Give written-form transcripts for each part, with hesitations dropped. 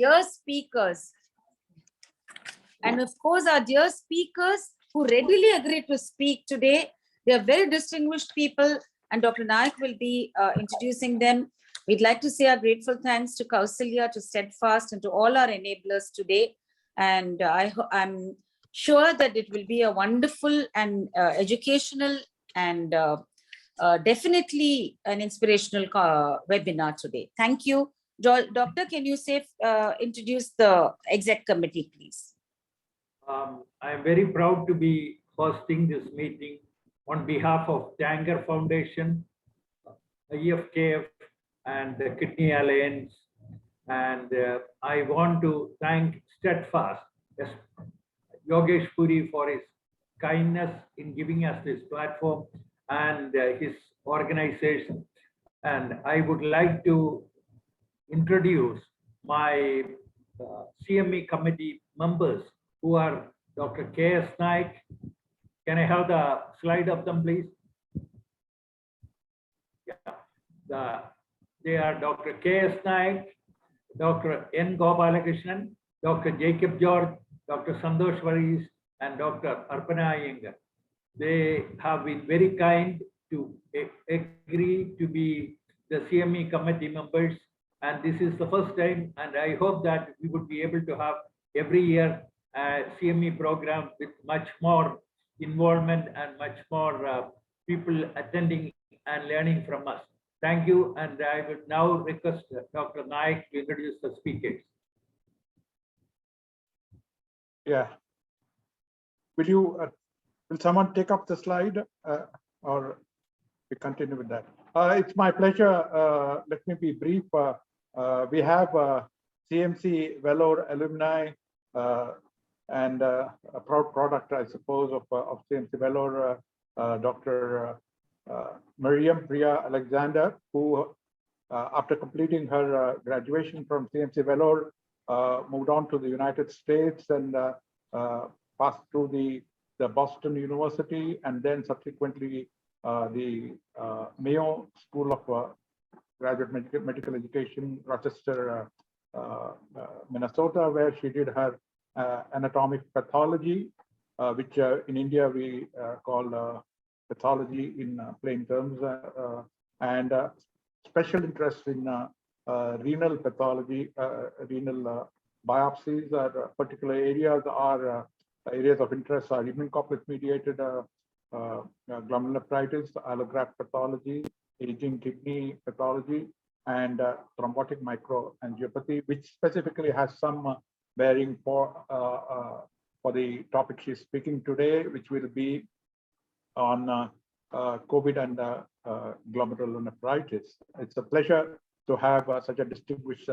dear speakers, and of course our dear speakers who readily agreed to speak today. They are very distinguished people, and Dr. Nayak will be introducing them. We'd like to say our grateful thanks to Kausalya, to Steadfast, and to all our enablers today. And I'm sure that it will be a wonderful and educational and definitely an inspirational webinar today. Thank you. Doctor, can you introduce the exec committee, please? I am very proud to be hosting this meeting on behalf of Tanger Foundation, IFKF, and the Kidney Alliance. And I want to thank Steadfast, Yogesh Puri, for his kindness in giving us this platform, and his organization. And I would like to introduce my CME committee members, who are Dr. K.S.Nayak. Can I have the slide of them, please? Yeah. They are Dr. K.S.Nayak, Dr. N. Gopalakrishnan, Dr. Jacob George, Dr. Santosh Varis, and Dr. Arpana Iyengar. They have been very kind to agree to be the CME committee members. And this is the first time, and I hope that we would be able to have every year a CME program with much more involvement and much more people attending and learning from us. Thank you, and I would now request Dr. Nayak to introduce the speakers. Yeah. Will someone take up the slide or we continue with that? It's my pleasure. Let me be brief. We have CMC Vellore alumni and a proud product, I suppose, of CMC Vellore, Dr. Mariam Priya Alexander, who after completing her graduation from CMC Vellore, moved on to the United States and passed through the Boston University, and then subsequently the Mayo School of Graduate Medical Education, Rochester, Minnesota, where she did her anatomic pathology, which in India we call pathology in plain terms, and special interest in renal pathology, renal biopsies. Particular areas are areas of interest are immune complex mediated glomerulonephritis, allograft pathology, aging kidney pathology, and thrombotic microangiopathy, which specifically has some bearing for the topic she's speaking today, which will be on COVID and glomerulonephritis. It's a pleasure to have such a distinguished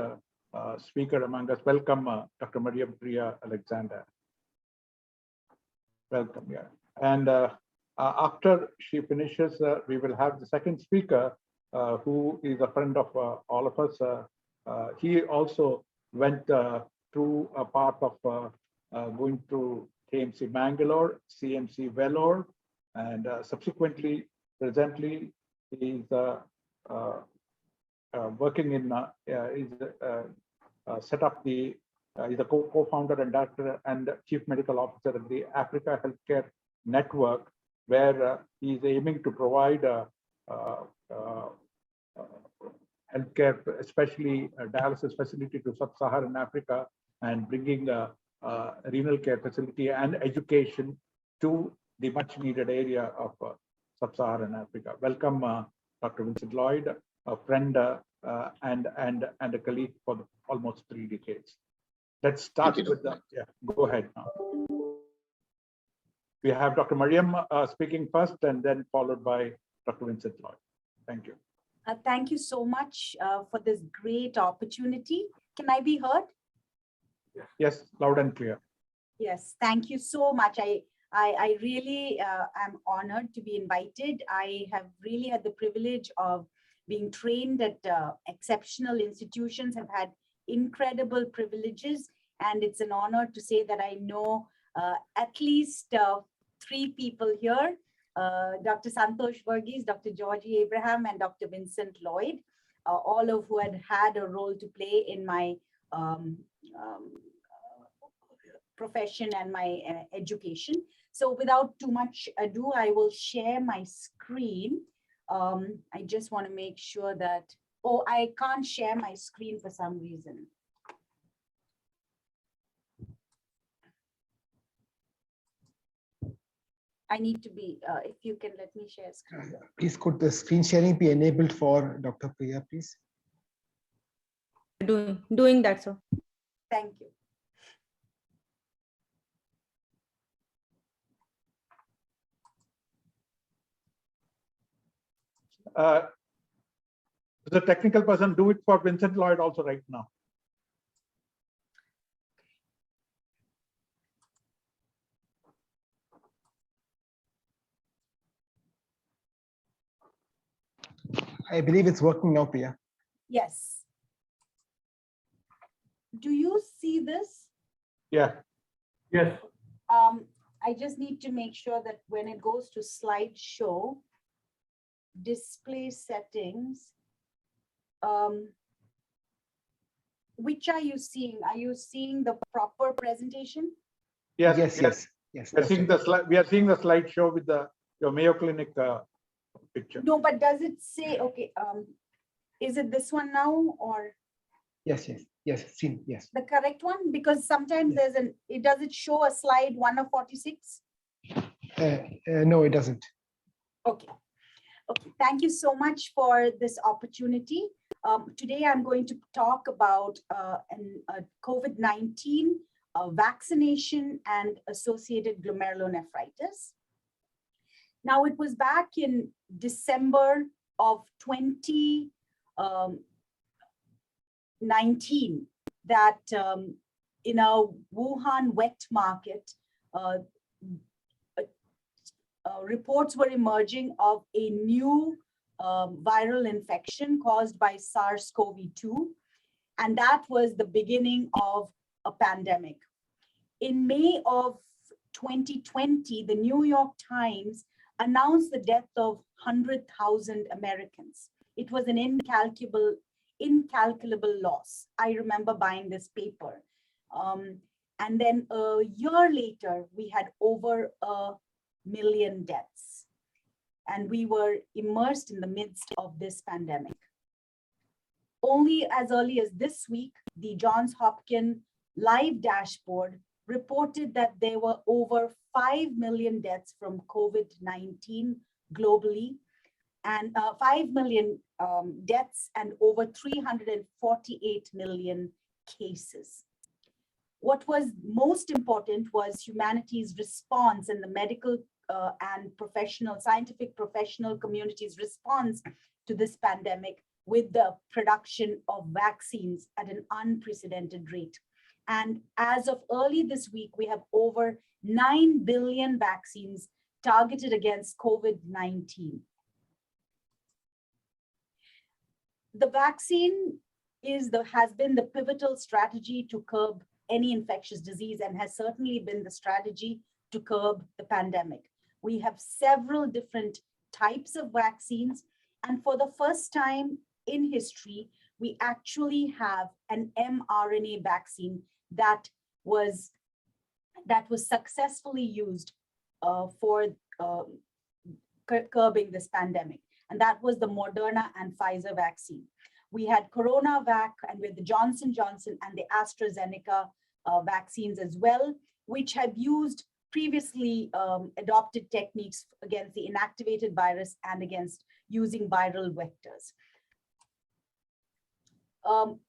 speaker among us. Welcome, Dr. Mariam Priya Alexander. Welcome, yeah. And after she finishes, we will have the second speaker, who is a friend of all of us. He also went through a part of going through KMC Bangalore, CMC Vellore, and subsequently, presently, he's working in, set up the, he's a co-founder and director and chief medical officer of the Africa Healthcare Network, where he's aiming to provide healthcare, especially a dialysis facility to sub-Saharan Africa, and bringing a renal care facility and education to the much needed area of sub-Saharan Africa. Welcome, Dr. Vincent Lloyd, a friend and a colleague for almost 3 decades. Let's start with the, yeah, go ahead now. We have Dr. Mariam speaking first, and then followed by Dr. Vincent Lloyd. Thank you. Thank you so much for this great opportunity. Can I be heard? Yes, loud and clear. Yes, thank you so much. I really am honored to be invited. I have really had the privilege of being trained at exceptional institutions, have had incredible privileges, and it's an honor to say that I know at least 3 people here, Dr. Santosh Varis, Dr.Georgi Abraham, and Dr. Vincent Lloyd, all of who had a role to play in my profession and my education. So without too much ado, I will share my screen. I just want to make sure that, oh, I can't share my screen for some reason. I need to be, if you can let me share screen. Please could the screen sharing be enabled for Dr. Priya, please? Doing that, sir. Thank you. The technical person do it for Vincent Lloyd also right now. I believe it's working now, Priya. Yes. Do you see this? Yeah. Yes. I just need to make sure that when it goes to slideshow, display settings, which are you seeing? Are you seeing the proper presentation? Yes. Yes. We are that's seeing right. the slide. We are seeing the slideshow with your Mayo Clinic picture. No, but does it say, okay, is it this one now or Yes, seen, yes. the correct one? Because sometimes Yes. does it show a slide 1 of 46? No, it doesn't. Okay. Okay, thank you so much for this opportunity. Today I'm going to talk about COVID-19, vaccination and associated glomerulonephritis. Now, it was back in December of 2019 that in a Wuhan wet market, reports were emerging of a new viral infection caused by SARS-CoV-2, and that was the beginning of a pandemic. In May of 2020, the New York Times announced the death of 100,000 Americans. It was an incalculable loss. I remember buying this paper. And then a year later, we had over 1 million deaths. And we were immersed in the midst of this pandemic. Only as early as this week, the Johns Hopkins live dashboard reported that there were over 5 million deaths from COVID-19 globally, and 5 million deaths and over 348 million cases. What was most important was humanity's response and the medical and scientific professional community's response to this pandemic with the production of vaccines at an unprecedented rate. And as of early this week, we have over 9 billion vaccines targeted against COVID-19. The vaccine has been the pivotal strategy to curb any infectious disease and has certainly been the strategy to curb the pandemic. We have several different types of vaccines, and for the first time in history, we actually have an mRNA vaccine that was successfully used for curbing this pandemic, and that was the Moderna and Pfizer vaccine. We had CoronaVac and with the Johnson & Johnson and the AstraZeneca vaccines as well, which have used previously adopted techniques against the inactivated virus and against using viral vectors.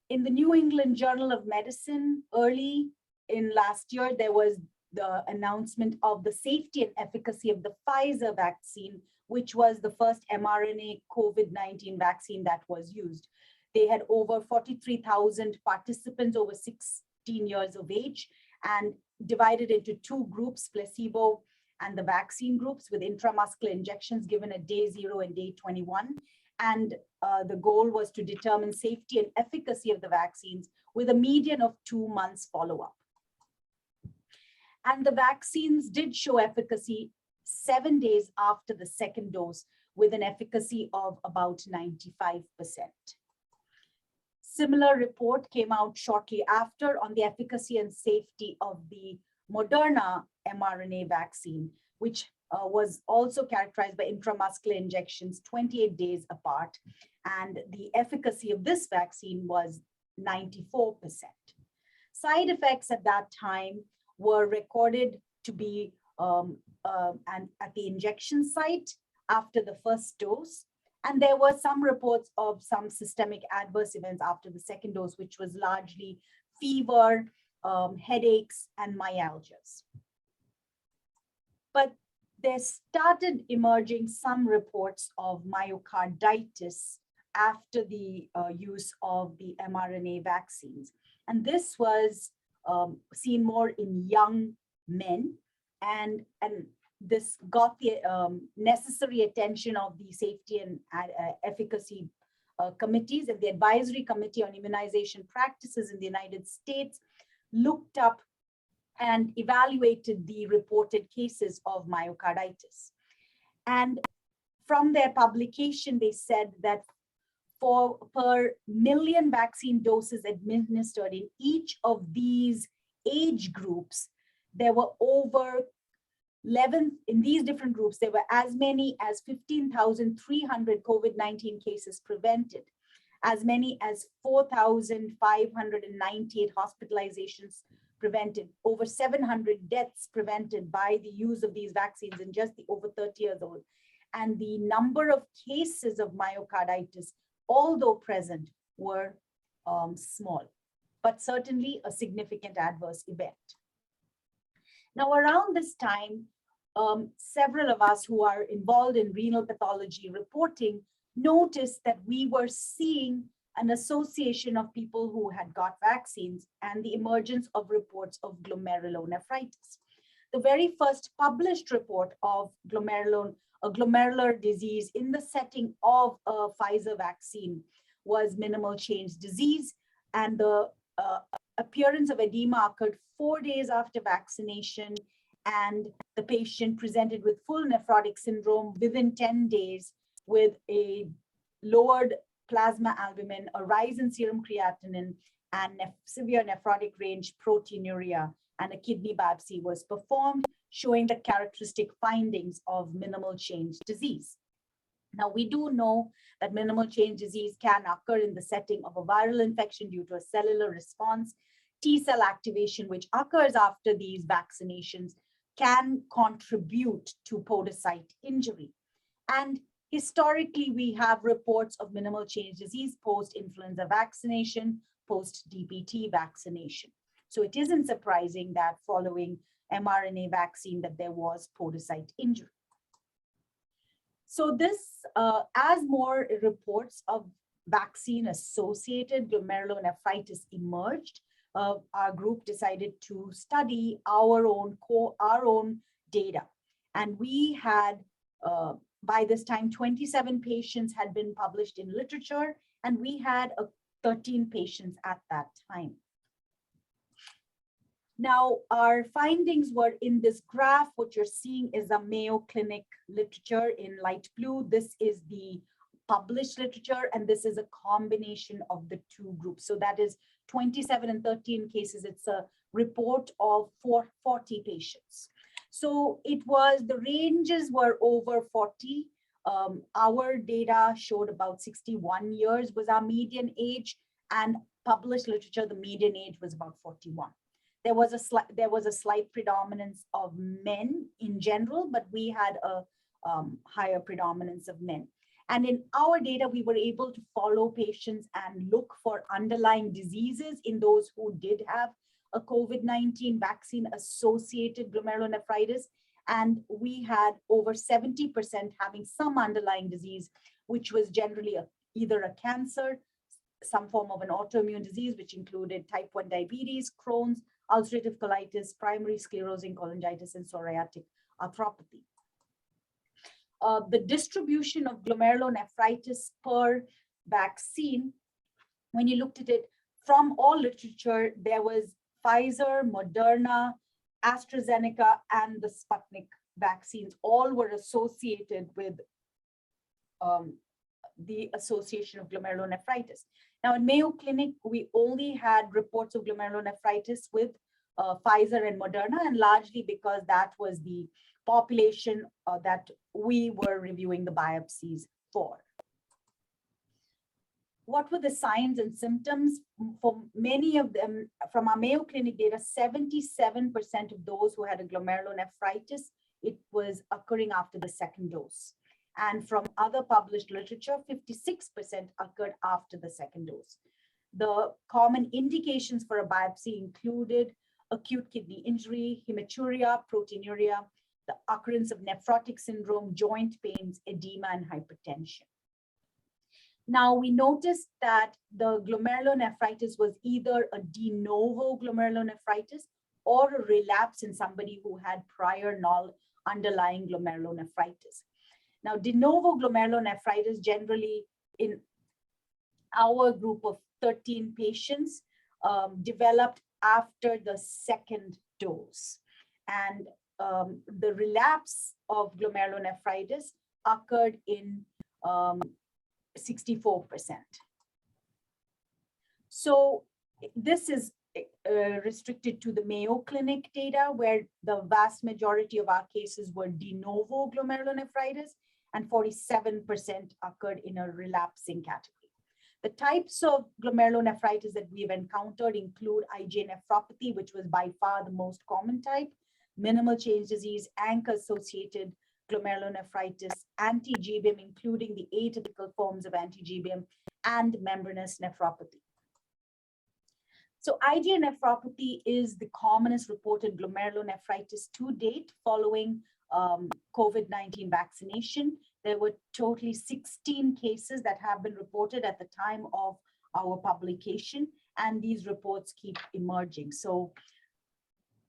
In the New England Journal of Medicine, early in last year, there was the announcement of the safety and efficacy of the Pfizer vaccine, which was the first mRNA COVID-19 vaccine that was used. They had over 43,000 participants over 16 years of age and divided into 2 groups, placebo and the vaccine groups, with intramuscular injections given at day 0 and day 21. And the goal was to determine safety and efficacy of the vaccines with a median of 2 months follow-up. And the vaccines did show efficacy 7 days after the second dose with an efficacy of about 95%. similar report came out shortly after on the efficacy and safety of the Moderna mRNA vaccine, which was also characterized by intramuscular injections 28 days apart. And the efficacy of this vaccine was 94%. Side effects at that time were recorded to be at the injection site after the first dose. And there were some reports of some systemic adverse events after the second dose, which was largely fever, headaches, and myalgias. But there started emerging some reports of myocarditis after the use of the mRNA vaccines. And this was seen more in young men, and this got the necessary attention of the safety and efficacy committees, and the Advisory Committee on Immunization Practices in the United States looked up and evaluated the reported cases of myocarditis. And from their publication, they said that per million vaccine doses administered in each of these age groups, there were over 11, in these different groups, there were as many as 15,300 COVID-19 cases prevented, as many as 4,598 hospitalizations prevented, over 700 deaths prevented by the use of these vaccines in just the over 30 years old. And the number of cases of myocarditis, although present, were small, but certainly a significant adverse event. Now, around this time, several of us who are involved in renal pathology reporting noticed that we were seeing an association of people who had got vaccines and the emergence of reports of glomerulonephritis. The very first published report of glomerular disease in the setting of a Pfizer vaccine was minimal change disease, and the appearance of edema occurred 4 days after vaccination, and the patient presented with full nephrotic syndrome within 10 days with a lowered plasma albumin, a rise in serum creatinine, and severe nephrotic range proteinuria, and a kidney biopsy was performed, showing the characteristic findings of minimal change disease. Now, we do know that minimal change disease can occur in the setting of a viral infection due to a cellular response. T-cell activation, which occurs after these vaccinations, can contribute to podocyte injury. And historically, we have reports of minimal change disease post-influenza vaccination, post-DPT vaccination. So it isn't surprising that following mRNA vaccine that there was podocyte injury. So this, as more reports of vaccine-associated glomerulonephritis emerged, our group decided to study our own data. And we had, by this time, 27 patients had been published in literature, and we had 13 patients at that time. Now, our findings were in this graph. What you're seeing is a Mayo Clinic literature in light blue. This is the published literature, and this is a combination of the two groups. So that is 27 and 13 cases. It's a report of 40 patients. So it was, the ranges were over 40. Our data showed about 61 years was our median age, and published literature, the median age was about 41. There was a slight predominance of men in general, but we had a higher predominance of men. And in our data, we were able to follow patients and look for underlying diseases in those who did have a COVID-19 vaccine-associated glomerulonephritis. And we had over 70% having some underlying disease, which was generally either a cancer, some form of an autoimmune disease, which included type 1 diabetes, Crohn's, ulcerative colitis, primary sclerosing cholangitis, and psoriatic arthropathy. The distribution of glomerulonephritis per vaccine, when you looked at it from all literature, there was Pfizer, Moderna, AstraZeneca, and the Sputnik vaccines all were associated with the association of glomerulonephritis. Now, in Mayo Clinic, we only had reports of glomerulonephritis with Pfizer and Moderna, and largely because that was the population that we were reviewing the biopsies for. What were the signs and symptoms? For many of them, from our Mayo Clinic data, 77% of those who had a glomerulonephritis, it was occurring after the second dose. And from other published literature, 56% occurred after the second dose. The common indications for a biopsy included acute kidney injury, hematuria, proteinuria, the occurrence of nephrotic syndrome, joint pains, edema, and hypertension. Now, we noticed that the glomerulonephritis was either a de novo glomerulonephritis or a relapse in somebody who had prior null underlying glomerulonephritis. Now, de novo glomerulonephritis generally in our group of 13 patients developed after the second dose. And the relapse of glomerulonephritis occurred in 64%. So this is restricted to the Mayo Clinic data, where the vast majority of our cases were de novo glomerulonephritis, and 47% occurred in a relapsing category. The types of glomerulonephritis that we've encountered include IgA nephropathy, which was by far the most common type, minimal change disease, ANCA-associated glomerulonephritis, anti-GBM, including the atypical forms of anti-GBM, and membranous nephropathy. So IgA nephropathy is the commonest reported glomerulonephritis to date following COVID-19 vaccination. There were totally 16 cases that have been reported at the time of our publication, and these reports keep emerging. So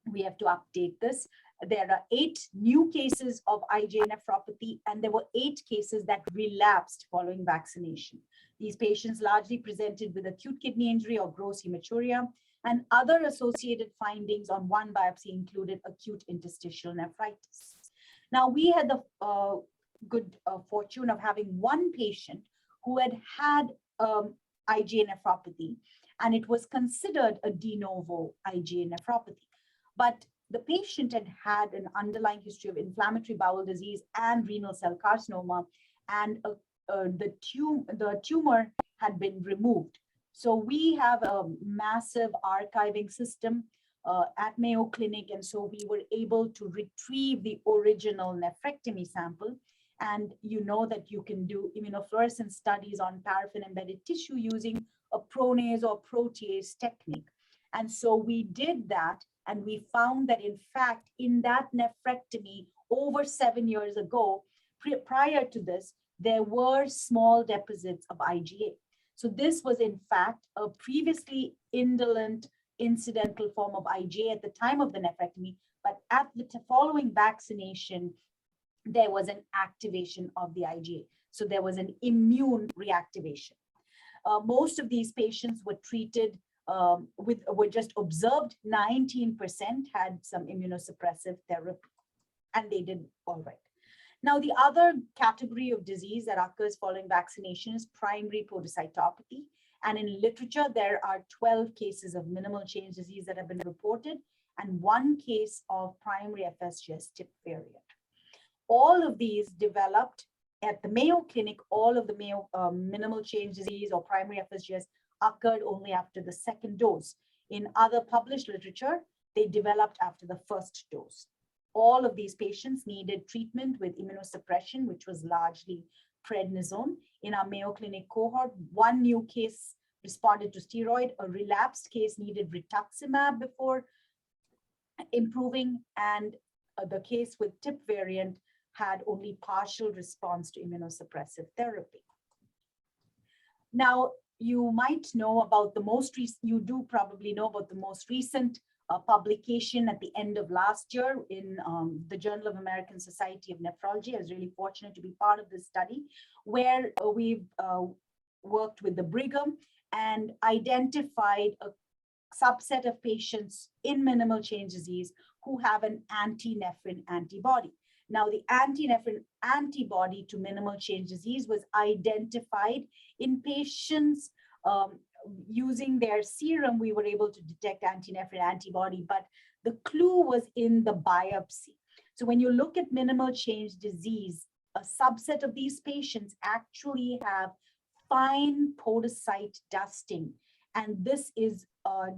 we have to update this. There are 8 new cases of IgA nephropathy, and there were 8 cases that relapsed following vaccination. These patients largely presented with acute kidney injury or gross hematuria, and other associated findings on one biopsy included acute interstitial nephritis. Now, we had the good fortune of having one patient who had IgA nephropathy, and it was considered a de novo IgA nephropathy. But the patient had an underlying history of inflammatory bowel disease and renal cell carcinoma, and the tumor had been removed. So we have a massive archiving system at Mayo Clinic, and so we were able to retrieve the original nephrectomy sample. And you know that you can do immunofluorescence studies on paraffin-embedded tissue using a pronase or protease technique. And so we did that, and we found that, in fact, in that nephrectomy over 7 years ago, prior to this, there were small deposits of IgA. So this was, in fact, a previously indolent incidental form of IgA at the time of the nephrectomy, but at the following vaccination, there was an activation of the IgA. So there was an immune reactivation. Most of these patients were treated were just observed. 19% had some immunosuppressive therapy, and they did all right. Now, the other category of disease that occurs following vaccination is primary podocytopathy. And in literature, there are 12 cases of minimal change disease that have been reported, and 1 case of primary FSGS tip variant. All of these developed at the Mayo Clinic. All of the minimal change disease or primary FSGS occurred only after the second dose. In other published literature, they developed after the first dose. All of these patients needed treatment with immunosuppression, which was largely prednisone. In our Mayo Clinic cohort, 1 new case responded to steroid, a relapsed case needed rituximab before improving, and the case with tip variant had only partial response to immunosuppressive therapy. Now, you might know about the most recent, you do probably know about the most recent publication at the end of last year in the Journal of American Society of Nephrology. I was really fortunate to be part of this study, where we've worked with the Brigham and identified a subset of patients in minimal change disease who have an antinephrine antibody. Now, the antinephrine antibody to minimal change disease was identified in patients using their serum, we were able to detect antinephrin antibody, but the clue was in the biopsy. So when you look at minimal change disease, a subset of these patients actually have fine podocyte dusting. And this is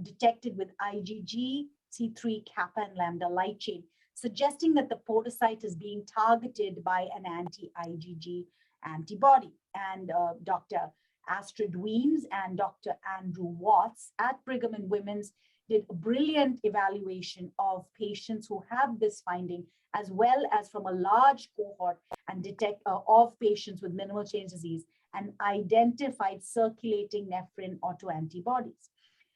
detected with IgG, C3, kappa, and lambda light chain, suggesting that the podocyte is being targeted by an anti-IgG antibody. And Dr. Astrid Weems and Dr. Andrew Watts at Brigham and Women's did a brilliant evaluation of patients who have this finding, as well as from a large cohort and of patients with minimal change disease, and identified circulating nephrin autoantibodies.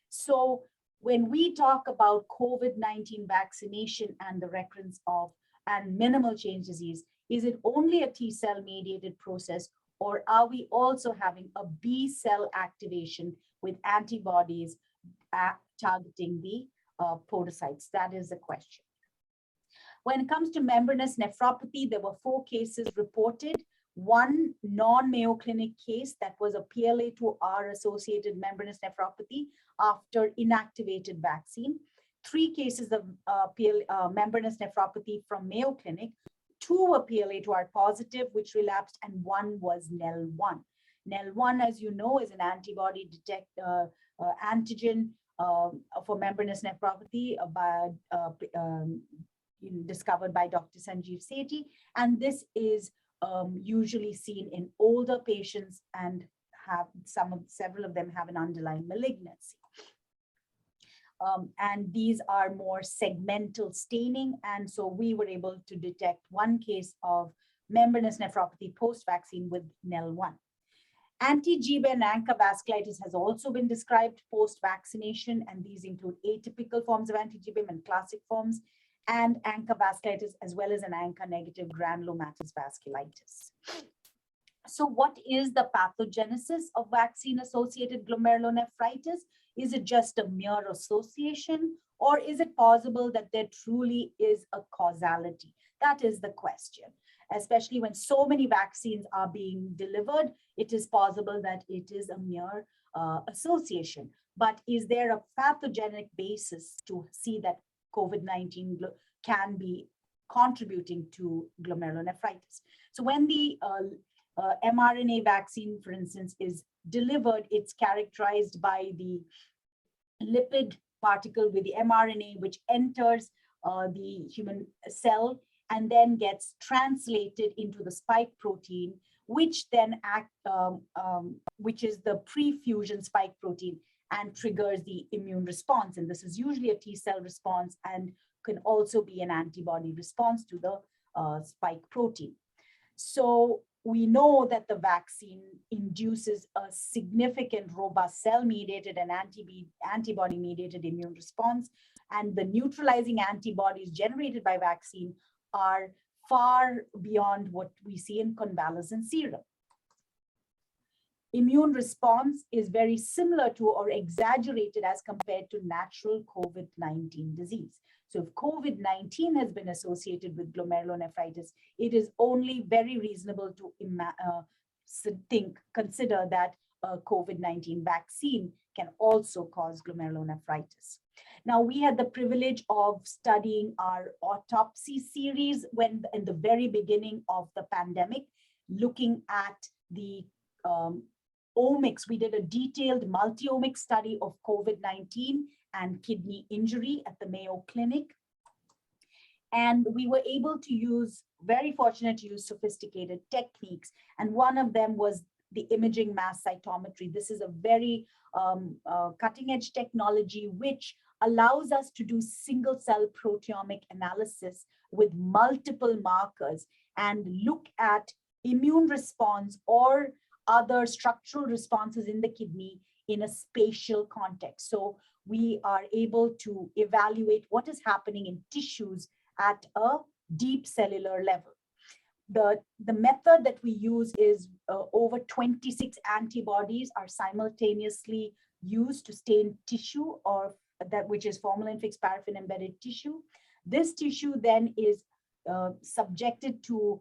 So when we talk about COVID-19 vaccination and the recurrence of and minimal change disease, is it only a T cell mediated process, or are we also having a B cell activation with antibodies targeting the podocytes? That is the question. When it comes to membranous nephropathy, there were 4 cases reported. 1 non-Mayo Clinic case that was a PLA2R associated membranous nephropathy after inactivated vaccine. 3 cases of membranous nephropathy from Mayo Clinic. 2 were PLA2R positive, which relapsed, and 1 was NEL1. NEL1, as you know, is an antibody antigen for membranous nephropathy discovered by Dr. Sanjeev Sethi, and this is usually seen in older patients and have several of them have an underlying malignancy. And these are more segmental staining, and so we were able to detect 1 case of membranous nephropathy post-vaccine with NEL1. Anti-GBA and ANCA vasculitis has also been described post-vaccination, and these include atypical forms of anti-GBA and classic forms, and ANCA vasculitis, as well as an ANCA negative granulomatous vasculitis. So what is the pathogenesis of vaccine-associated glomerulonephritis? Is it just a mere association, or is it possible that there truly is a causality? That is the question. Especially when so many vaccines are being delivered, it is possible that it is a mere association. But is there a pathogenic basis to see that COVID-19 can be contributing to glomerulonephritis? So when the mRNA vaccine, for instance, is delivered, it's characterized by the lipid particle with the mRNA, which enters the human cell and then gets translated into the spike protein, which then which is the pre-fusion spike protein, and triggers the immune response. And this is usually a T cell response and can also be an antibody response to the spike protein. So we know that the vaccine induces a significant robust cell-mediated and antibody-mediated immune response, and the neutralizing antibodies generated by vaccine are far beyond what we see in convalescent serum. Immune response is very similar to or exaggerated as compared to natural COVID-19 disease. So if COVID-19 has been associated with glomerulonephritis, it is only very reasonable to consider that a COVID-19 vaccine can also cause glomerulonephritis. Now, we had the privilege of studying our autopsy series when in the very beginning of the pandemic, looking at the omics. We did a detailed multi-omic study of COVID-19 and kidney injury at the Mayo Clinic. And we were able to use, very fortunate to use sophisticated techniques. And one of them was the imaging mass cytometry. This is a very cutting edge technology which allows us to do single cell proteomic analysis with multiple markers and look at immune response or other structural responses in the kidney in a spatial context. So we are able to evaluate what is happening in tissues at a deep cellular level. The method that we use is over 26 antibodies are simultaneously used to stain tissue, or that which is formalin fixed paraffin embedded tissue. This tissue then is subjected to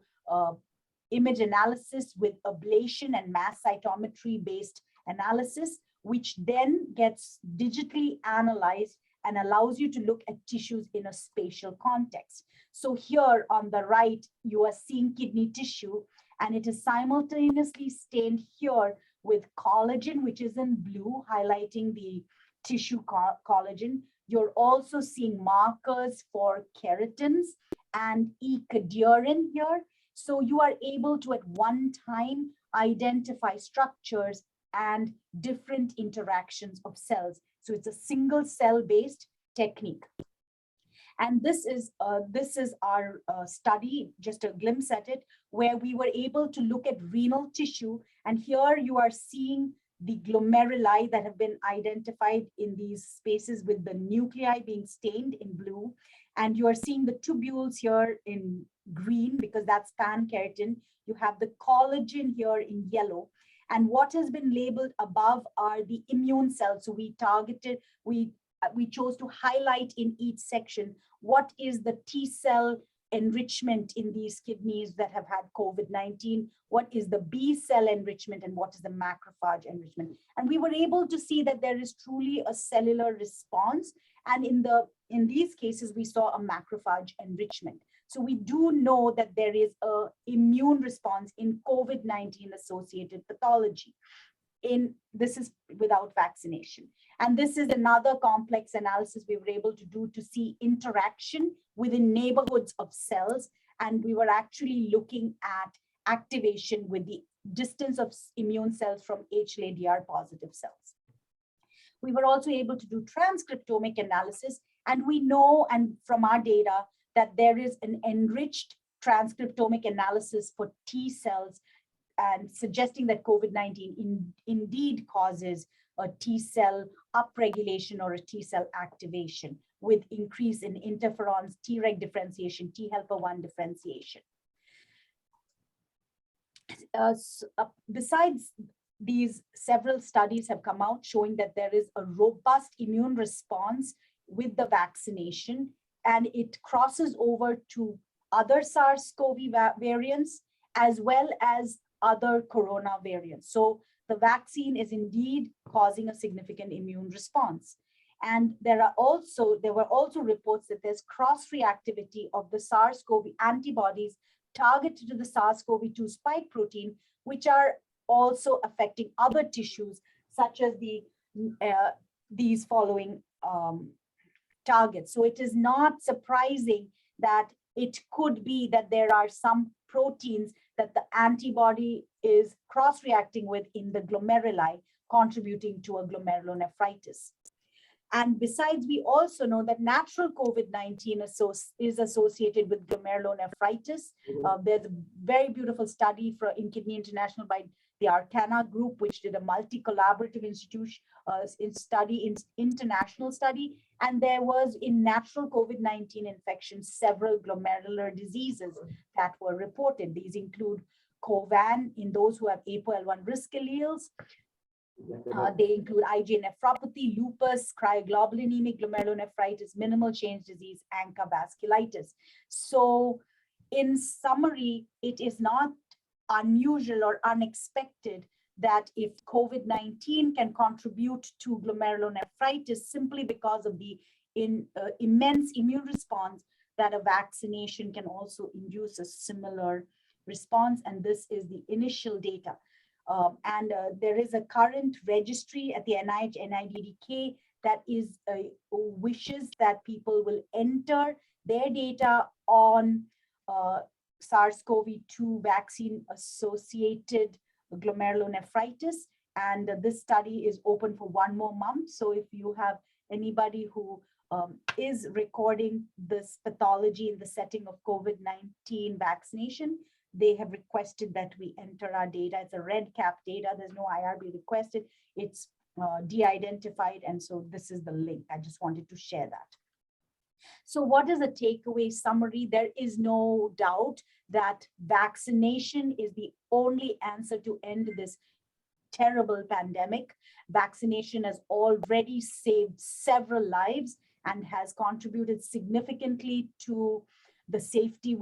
image analysis with ablation and mass cytometry based analysis, which then gets digitally analyzed and allows you to look at tissues in a spatial context. So here on the right, you are seeing kidney tissue, and it is simultaneously stained here with collagen, which is in blue, highlighting the tissue collagen. You're also seeing markers for keratins and E-cadherin here. So you are able to at one time identify structures and different interactions of cells. So it's a single cell based technique. And this is our study, just a glimpse at it, where we were able to look at renal tissue. And here you are seeing the glomeruli that have been identified in these spaces with the nuclei being stained in blue. And you are seeing the tubules here in green because that's pan-keratin. You have the collagen here in yellow. And what has been labeled above are the immune cells. So we targeted, we chose to highlight in each section what is the T cell enrichment in these kidneys that have had COVID-19, what is the B cell enrichment, and what is the macrophage enrichment. And we were able to see that there is truly a cellular response. And in these cases, we saw a macrophage enrichment. So we do know that there is an immune response in COVID-19 associated pathology. This is without vaccination. And this is another complex analysis we were able to do to see interaction within neighborhoods of cells. And we were actually looking at activation with the distance of immune cells from HLA-DR positive cells. We were also able to do transcriptomic analysis. And we know, and from our data, that there is an enriched transcriptomic analysis for T cells, and suggesting that COVID-19 indeed causes a T cell upregulation or a T cell activation with increase in interferons, Treg differentiation, T helper 1 differentiation. Besides these, several studies have come out showing that there is a robust immune response with the vaccination, and it crosses over to other SARS-CoV variants as well as other corona variants. So the vaccine is indeed causing a significant immune response. And there were also reports that there's cross-reactivity of the SARS-CoV antibodies targeted to the SARS-CoV-2 spike protein, which are also affecting other tissues, such as these following targets. So it is not surprising that it could be that there are some proteins that the antibody is cross-reacting with in the glomeruli, contributing to a glomerulonephritis. And besides, we also know that natural COVID-19 is associated with glomerulonephritis. There's a very beautiful study in Kidney International by the Arcana group, which did a multi-collaborative international study. And there was in natural COVID-19 infections, several glomerular diseases that were reported. These include COVAN in those who have APOL1 risk alleles. They include IgA nephropathy, lupus, cryoglobulinemic glomerulonephritis, minimal change disease, ANCA vasculitis. So in summary, it is not unusual or unexpected that if COVID-19 can contribute to glomerulonephritis simply because of the immense immune response, that a vaccination can also induce a similar response. And this is the initial data. There is a current registry at the NIH, NIDDK, that is wishes that people will enter their data on SARS-CoV-2 vaccine associated glomerulonephritis. And this study is open for 1 more month. So if you have anybody who is recording this pathology in the setting of COVID-19 vaccination, they have requested that we enter our data. It's a red cap data. There's no IRB requested. It's de-identified. And so this is the link. I just wanted to share that. So what is the takeaway summary? There is no doubt that vaccination is the only answer to end this terrible pandemic. Vaccination has already saved several lives and has contributed significantly to the safety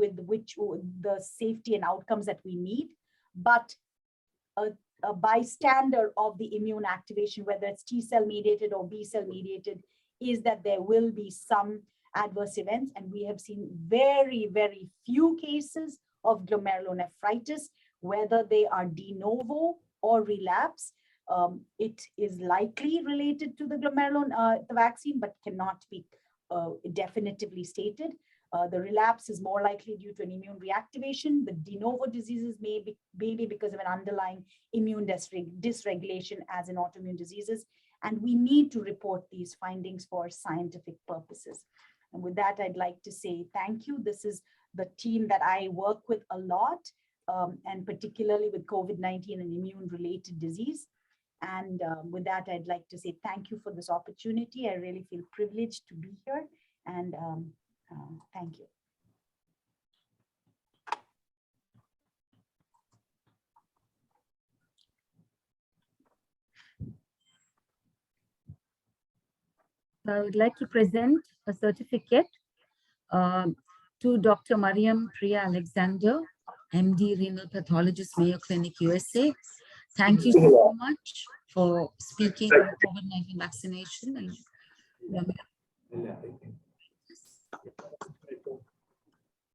and outcomes that we need. But a bystander of the immune activation, whether it's T cell mediated or B cell mediated, is that there will be some adverse events. And we have seen very, very few cases of glomerulonephritis, whether they are de novo or relapse. It is likely related to the the vaccine, but cannot be definitively stated. The relapse is more likely due to an immune reactivation. The de novo diseases may be because of an underlying immune dysregulation, as in autoimmune diseases. And we need to report these findings for scientific purposes. And with that, I'd like to say thank you. This is the team that I work with a lot, and particularly with COVID-19 and immune-related disease. And with that, I'd like to say thank you for this opportunity. I really feel privileged to be here. And thank you. I would like to present a certificate to Dr. Mariam Priya Alexander, MD, Renal Pathologist, Mayo Clinic, USA. Thank you so much for speaking on COVID-19 vaccination. And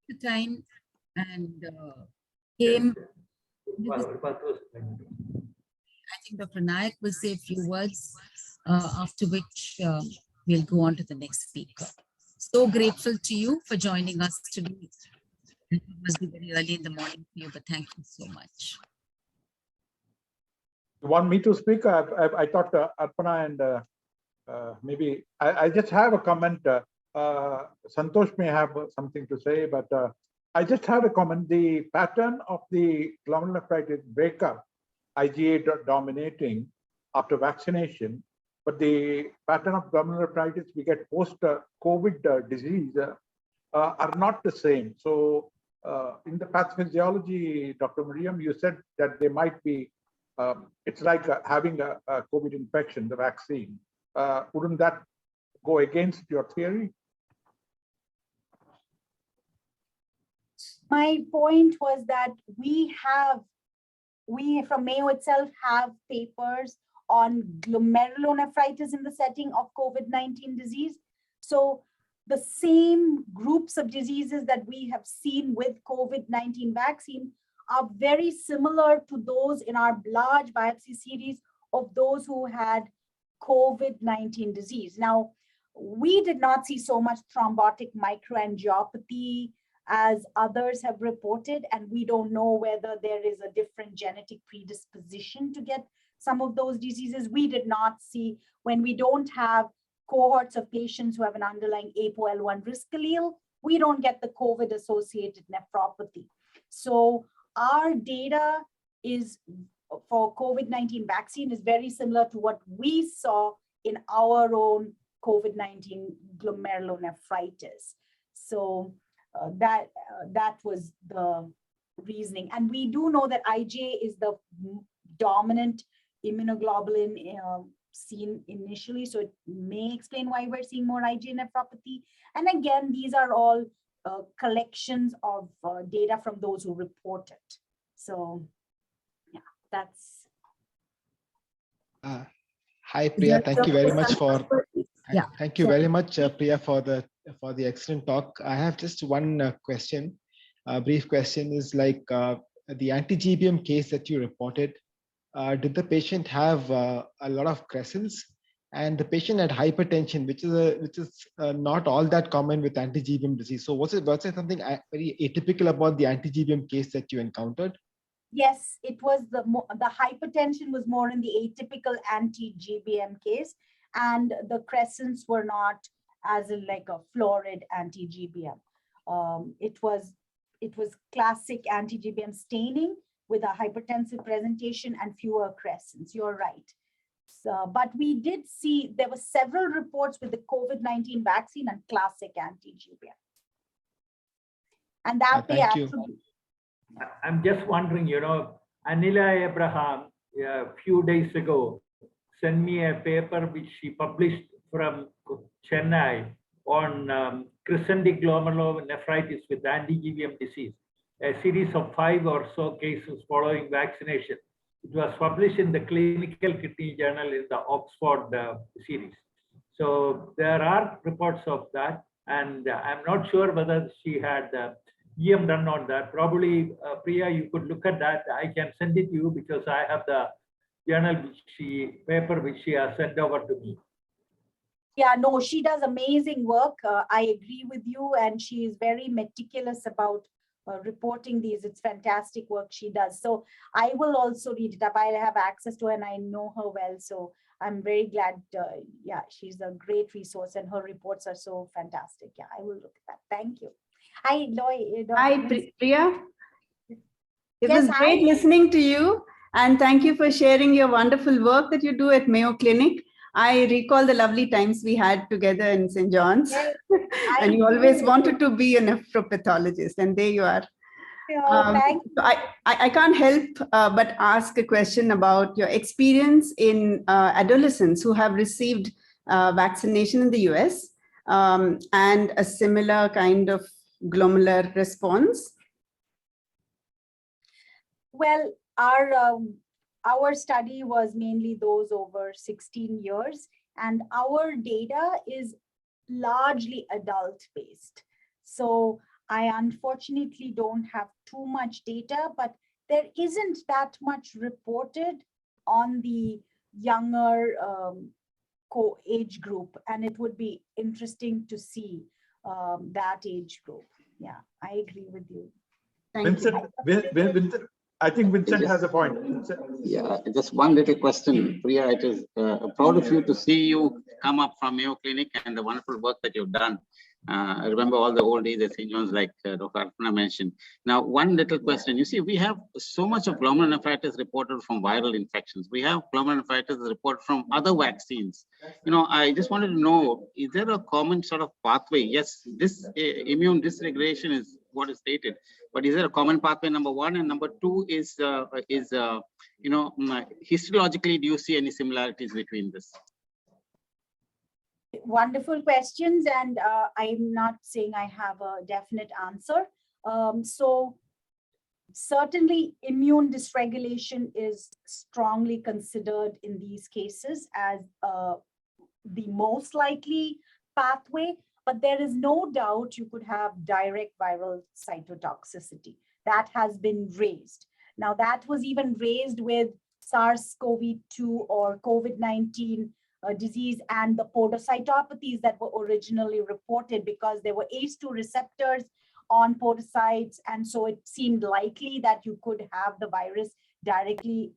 the time and came. I think Dr. Nayak will say a few words, after which we'll go on to the next speaker. So grateful to you for joining us today. It must be very early in the morning for you, but thank you so much. You want me to speak? I thought Arpana and maybe I just have a comment. Santosh may have something to say, but I just had a comment. The pattern of the glomerulonephritis breakup, IgA dominating after vaccination, but the pattern of glomerulonephritis we get post-COVID disease are not the same. So in the pathophysiology, Dr. Mariam, you said that they might be, it's like having a COVID infection, the vaccine. Wouldn't that go against your theory? My point was that we from Mayo itself have papers on glomerulonephritis in the setting of COVID-19 disease. So the same groups of diseases that we have seen with COVID-19 vaccine are very similar to those in our large biopsy series of those who had COVID-19 disease. Now, we did not see so much thrombotic microangiopathy as others have reported, and we don't know whether there is a different genetic predisposition to get some of those diseases. We did not see, when we don't have cohorts of patients who have an underlying ApoL1 risk allele, we don't get the COVID-associated nephropathy. So our data is for COVID-19 vaccine is very similar to what we saw in our own COVID-19 glomerulonephritis. So that was the reasoning. And we do know that IgA is the dominant immunoglobulin seen initially. So it may explain why we're seeing more IgA nephropathy. And again, these are all collections of data from those who report it. So yeah, that's. Hi, Priya. Thank you very much for. Yeah. Thank you very much, Priya, for the excellent talk. I have just one question. A brief question is like the anti-GBM case that you reported. Did the patient have a lot of crescents? And the patient had hypertension, which is not all that common with anti-GBM disease. So was it something very atypical about the anti-GBM case that you encountered? Yes, it was the hypertension was more in the atypical anti-GBM case, and the crescents were not as in like a florid anti-GBM. It was classic anti-GBM staining with a hypertensive presentation and fewer crescents. You're right. So, but we did see there were several reports with the COVID-19 vaccine and classic anti-GBM. And that they actually. I'm just wondering, Anila Abraham, a few days ago, sent me a paper which she published from Chennai on crescentic glomerulonephritis with anti-GBM disease, a series of 5 or so cases following vaccination. It was published in the Clinical Kidney Journal in the Oxford series. So there are reports of that, and I'm not sure whether she had EM done on that. Probably, Priya, you could look at that. I can send it to you because I have the journal paper which she has sent over to me. Yeah, no, she does amazing work. I agree with you, and she is very meticulous about reporting these. It's fantastic work she does. So I will also read it up. I have access to her and I know her well. So I'm very glad. Yeah, she's a great resource and her reports are so fantastic. Yeah, I will look at that. Thank you. Hi, Lloyd. Hi, Priya. It Yes, was great listening to you. And thank you for sharing your wonderful work that you do at Mayo Clinic. I recall the lovely times we had together in St. John's. Yes, And you always wanted to be a nephropathologist, and there you are. Thank you. So I can't help but ask a question about your experience in adolescents who have received vaccination in the US and a similar kind of glomerular response. Well, our study was mainly those over 16 years, and our data is largely adult based. So I unfortunately don't have too much data, but there isn't that much reported on the younger age group, and it would be interesting to see that age group. Yeah, I agree with you. Thank you. Vincent, I think Vincent has a point. Vincent. Yeah, just one little question, Priya. It is proud of you to see you come up from Mayo Clinic and the wonderful work that you've done. I remember all the old days at St. John's, like Dr. Arpana mentioned. Now, one little question. You see, we have so much of glomerulonephritis reported from viral infections. We have glomerulonephritis reported from other vaccines. You know, I just wanted to know, is there a common sort of pathway? Yes, this immune dysregulation is what is stated, but is there a common pathway, number one? And number two is you know, histologically, do you see any similarities between this? Wonderful questions, and I'm not saying I have a definite answer. So certainly immune dysregulation is strongly considered in these cases as the most likely pathway, but there is no doubt you could have direct viral cytotoxicity. That has been raised. Now that was even raised with SARS-CoV-2 or COVID-19 disease and the podocytopathies that were originally reported, because there were ACE2 receptors on podocytes, and so it seemed likely that you could have the virus directly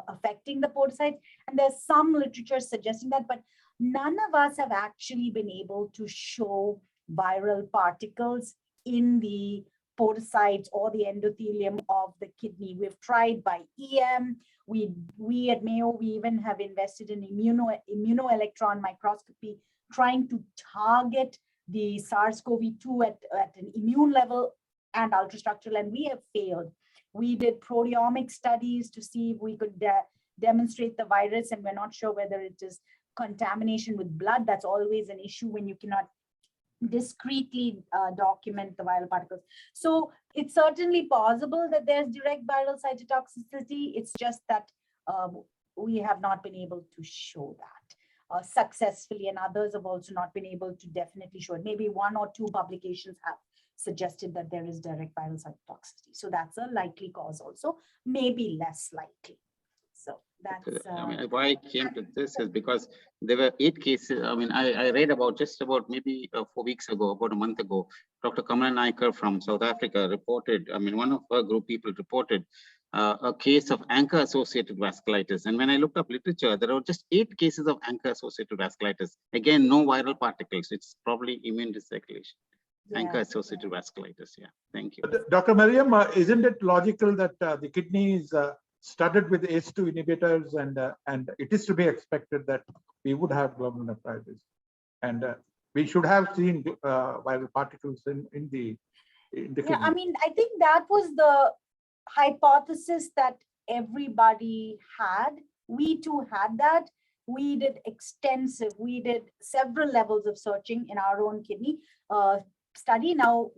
affecting the podocytes. And there's some literature suggesting that, but none of us have actually been able to show viral particles in the podocytes or the endothelium of the kidney. We've tried by EM. We at Mayo, we even have invested in immunoelectron microscopy, trying to target the SARS-CoV-2 at an immune level and ultrastructural, and we have failed. We did proteomic studies to see if we could demonstrate the virus, and we're not sure whether it is contamination with blood. That's always an issue when you cannot discretely document the viral particles. So it's certainly possible that there's direct viral cytotoxicity. It's just that we have not been able to show that successfully, and others have also not been able to definitely show it. Maybe one or two publications have suggested that there is direct viral cytotoxicity. So that's a likely cause also, maybe less likely. So that's I mean, why I came to this is because there were 8 cases. I mean, I read about just about maybe 4 weeks ago, about a month ago, Dr. Kamala from South Africa reported, I mean, one of her group people reported a case of ANCA-associated vasculitis. And when I looked up literature, there are just 8 cases of ANCA-associated vasculitis. Again, no viral particles. It's probably immune dysregulation. ANCA-associated vasculitis. Yeah, thank you. Dr. Mariam, isn't it logical that the kidney is studded with ACE2 inhibitors, and it is to be expected that we would have glomerulonephritis, and we should have seen viral particles in the kidney. Yeah, I mean, I think that was the hypothesis that everybody had. We too had that. We did several levels of searching in our own kidney study. Now,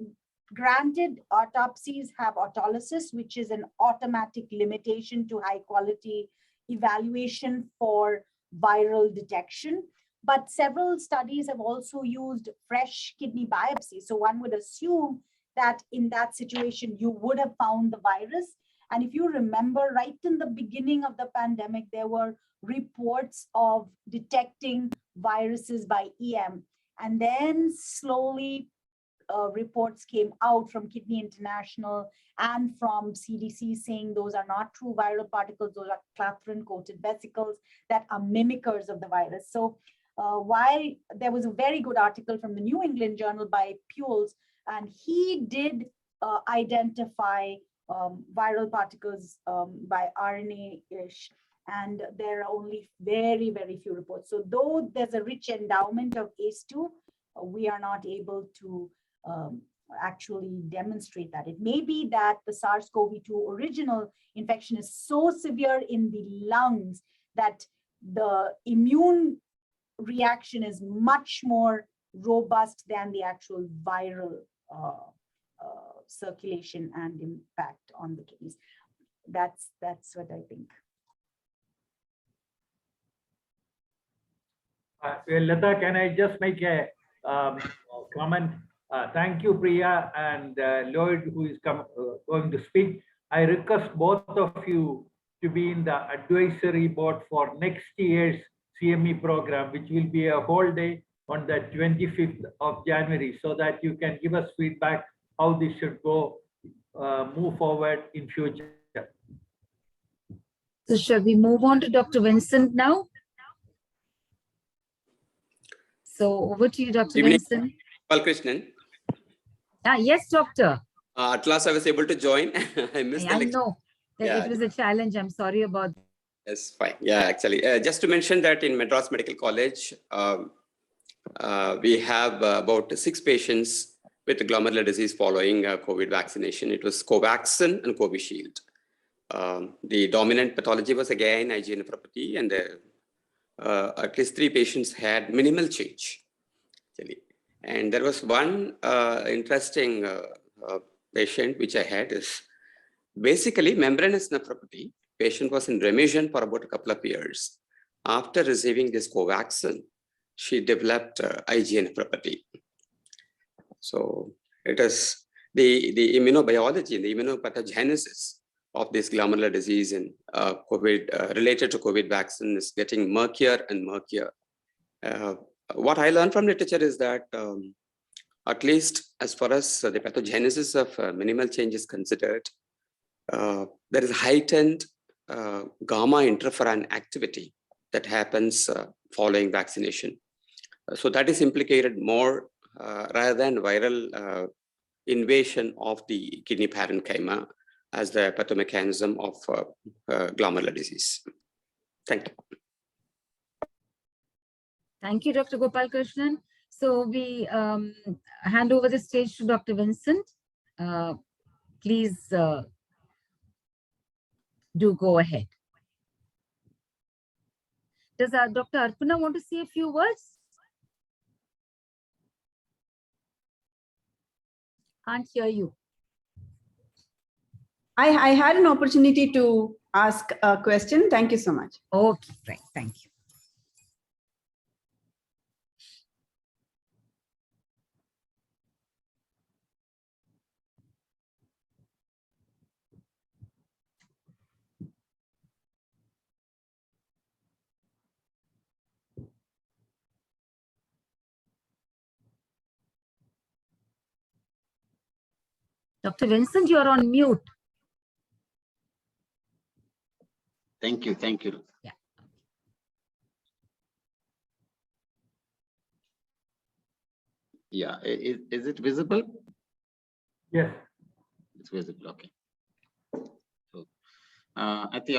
Granted, autopsies have autolysis, which is an automatic limitation to high quality evaluation for viral detection. But several studies have also used fresh kidney biopsy. So one would assume that in that situation, you would have found the virus. And if you remember, right in the beginning of the pandemic, there were reports of detecting viruses by EM. And then slowly reports came out from Kidney International and from CDC saying those are not true viral particles, those are clathrin-coated vesicles that are mimickers of the virus. So while there was a very good article from the New England Journal by Puels, and he did identify viral particles by RNA-ish, and there are only very, very few reports. So though there's a rich endowment of ACE2, we are not able to actually demonstrate that. It may be that the SARS-CoV-2 original infection is so severe in the lungs that the immune reaction is much more robust than the actual viral circulation and impact on the kidneys. That's what I think. Lata, can I just make a comment? Thank you, Priya and Lloyd, who is going to speak. I request both of you to be in the advisory board for next year's CME program, which will be a whole day on the 25th of January, so that you can give us feedback how this should go, move forward in future. So shall we move on to Dr. Vincent now? So over to you, Dr. Vincent. Krishnan. Yes, doctor. At last I was able to join. I missed the lecture. know that Yeah. it was a challenge. I'm sorry about that. Yes, fine. Yeah, actually, just to mention that in Madras Medical College, we have about 6 patients with glomerular disease following COVID vaccination. It was Covaxin and Covishield. The dominant pathology was again IgA nephropathy, and at least 3 patients had minimal change, actually. And there was one interesting patient which I had is basically membranous nephropathy. Patient was in remission for about a couple of years. After receiving this Covaxin, she developed IgA nephropathy. So it is the immunobiology, the immunopathogenesis of this glomerular disease and COVID related to COVID vaccine is getting murkier and murkier. What I learned from literature is that at least as far as the pathogenesis of minimal change is considered, there is heightened gamma interferon activity that happens following vaccination. So that is implicated more rather than viral invasion of the kidney parenchyma as the pathomechanism of glomerular disease. Thank you. Thank you, Dr. Gopal Krishnan. So we hand over the stage to Dr. Vincent. Please do go ahead. Does Dr. Arpana want to say a few words? Can't hear you. I had an opportunity to ask a question. Thank you so much. Okay, right. Thank you. Dr. Vincent, you're on mute. Thank you. Thank you. Yeah. Yeah. Is it visible? Yes. It's visible. Okay. So, at the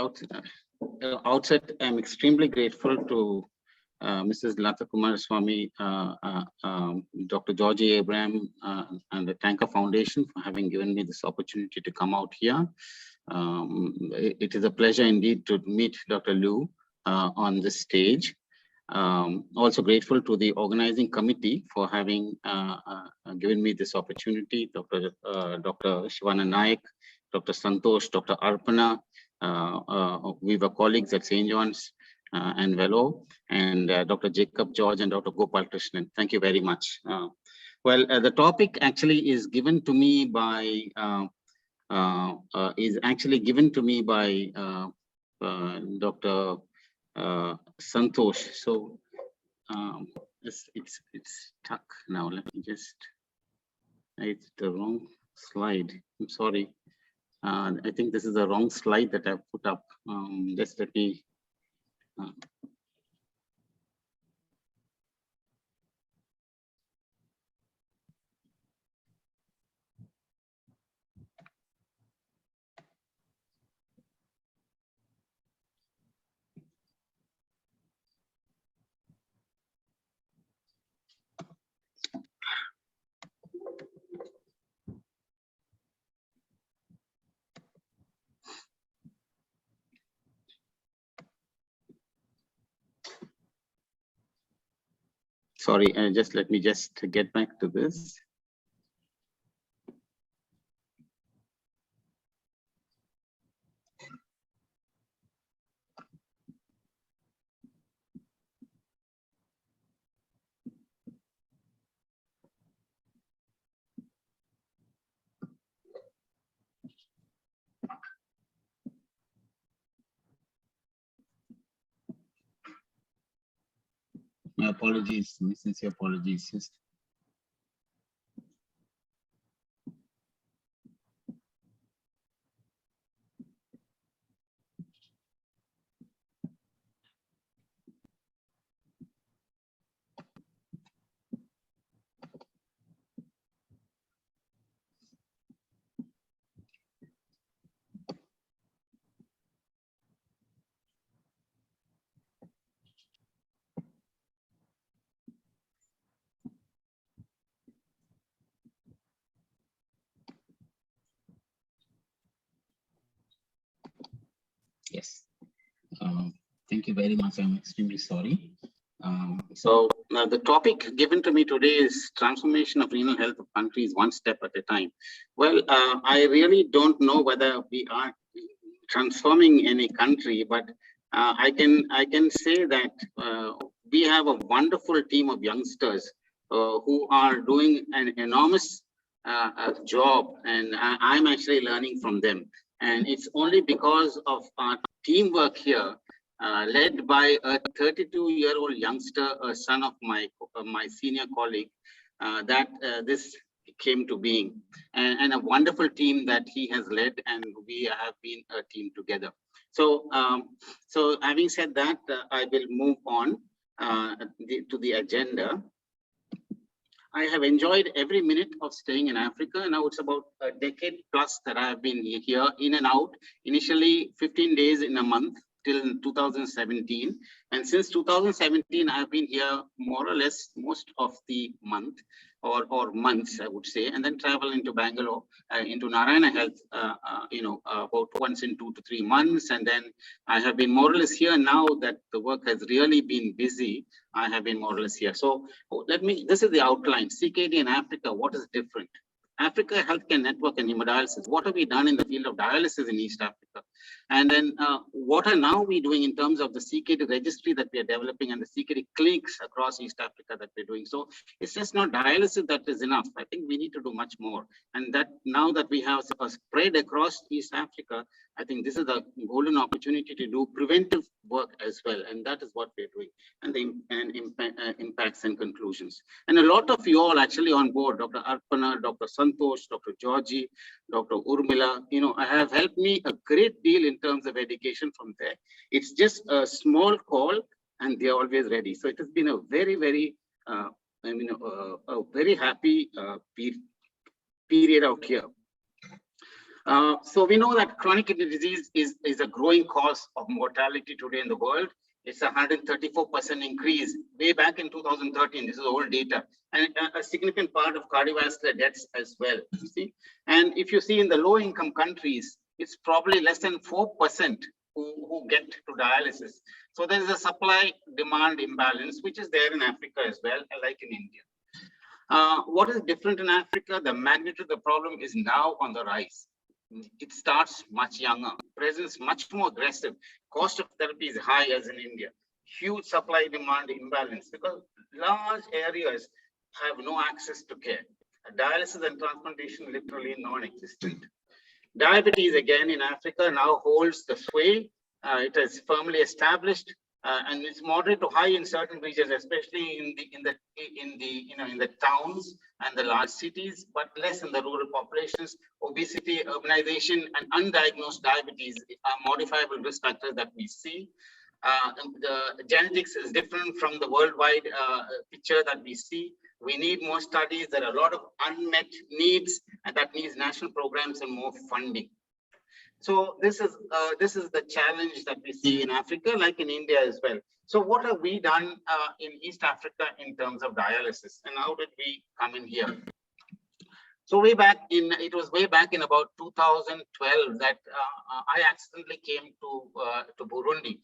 outset, I'm extremely grateful to Mrs. Lata Kumaraswamy, Dr. Georgi Abraham, and the Tanker Foundation for having given me this opportunity to come out here. It is a pleasure indeed to meet Dr. Liu on this stage. Also grateful to the organizing committee for having given me this opportunity, Dr. K.S.Nayak, Dr. Santosh, Dr. Arpana. We were colleagues at St. John's and Velo, and Dr. Jacob George and Dr. Gopal Krishnan. Thank you very much. The topic actually is given to me by Dr. Santosh. So it's stuck now. Let me just. It's the wrong slide. I'm sorry. I think this is the wrong slide that I've put up. Just let me. Sorry, just let me just get back to this. My apologies, my sincere apologies. Yes. Thank you very much. I'm extremely sorry. The topic given to me today is transformation of renal health of countries one step at a time. Well, I really don't know whether we are transforming any country, but I can say that we have a wonderful team of youngsters who are doing an enormous job, and I'm actually learning from them. And it's only because of our teamwork here, led by a 32-year-old youngster, a son of my senior colleague, that this came to being, and a wonderful team that he has led, and we have been a team together. So, having said that, I will move on to the agenda. I have enjoyed every minute of staying in Africa. Now it's about a decade plus that I have been here, in and out. Initially 15 days in a month till 2017. And since 2017, I've been here more or less most of the month, or months, I would say, and then travel into Bangalore, into Narayana Health, about once in 2 to 3 months. And then I have been more or less here now that the work has really been busy. I have been more or less here. So this is the outline. CKD in Africa, what is different? Africa Healthcare Network and Hemodialysis. What have we done in the field of dialysis in East Africa? And then what are now we doing in terms of the CKD registry that we are developing and the CKD clinics across East Africa that we're doing? So it's just not dialysis that is enough. I think we need to do much more. And that now that we have a spread across East Africa, I think this is a golden opportunity to do preventive work as well. And that is what we're doing, and the impacts and conclusions. And a lot of you all actually on board, Dr. Arpana, Dr. Santosh, Dr. Georgi, Dr. Urmila, have helped me a great deal in terms of education from there. It's just a small call and they're always ready. So it has been a very, very, a very happy period out here. So we know that chronic kidney disease is a growing cause of mortality today in the world. It's a 134% increase way back in 2013. This is old data, and a significant part of cardiovascular deaths as well. You see, and if you see in the low-income countries, it's probably less than 4% who get to dialysis. So there is a supply-demand imbalance, which is there in Africa as well, like in India. What is different in Africa? The magnitude of the problem is now on the rise. It starts much younger, presence much more aggressive. Cost of therapy is high as in India. Huge supply-demand imbalance because large areas have no access to care. Dialysis and transplantation literally non-existent. Diabetes again in Africa now holds the sway. It is firmly established and it's moderate to high in certain regions, especially in the towns and the large cities, but less in the rural populations. Obesity, urbanization, and undiagnosed diabetes are modifiable risk factors that we see. The genetics is different from the worldwide picture that we see. We need more studies. There are a lot of unmet needs, and that needs national programs and more funding. So this is the challenge that we see in Africa, like in India as well. So what have we done in East Africa in terms of dialysis, and how did we come in here? So it was way back in about 2012 that I accidentally came to Burundi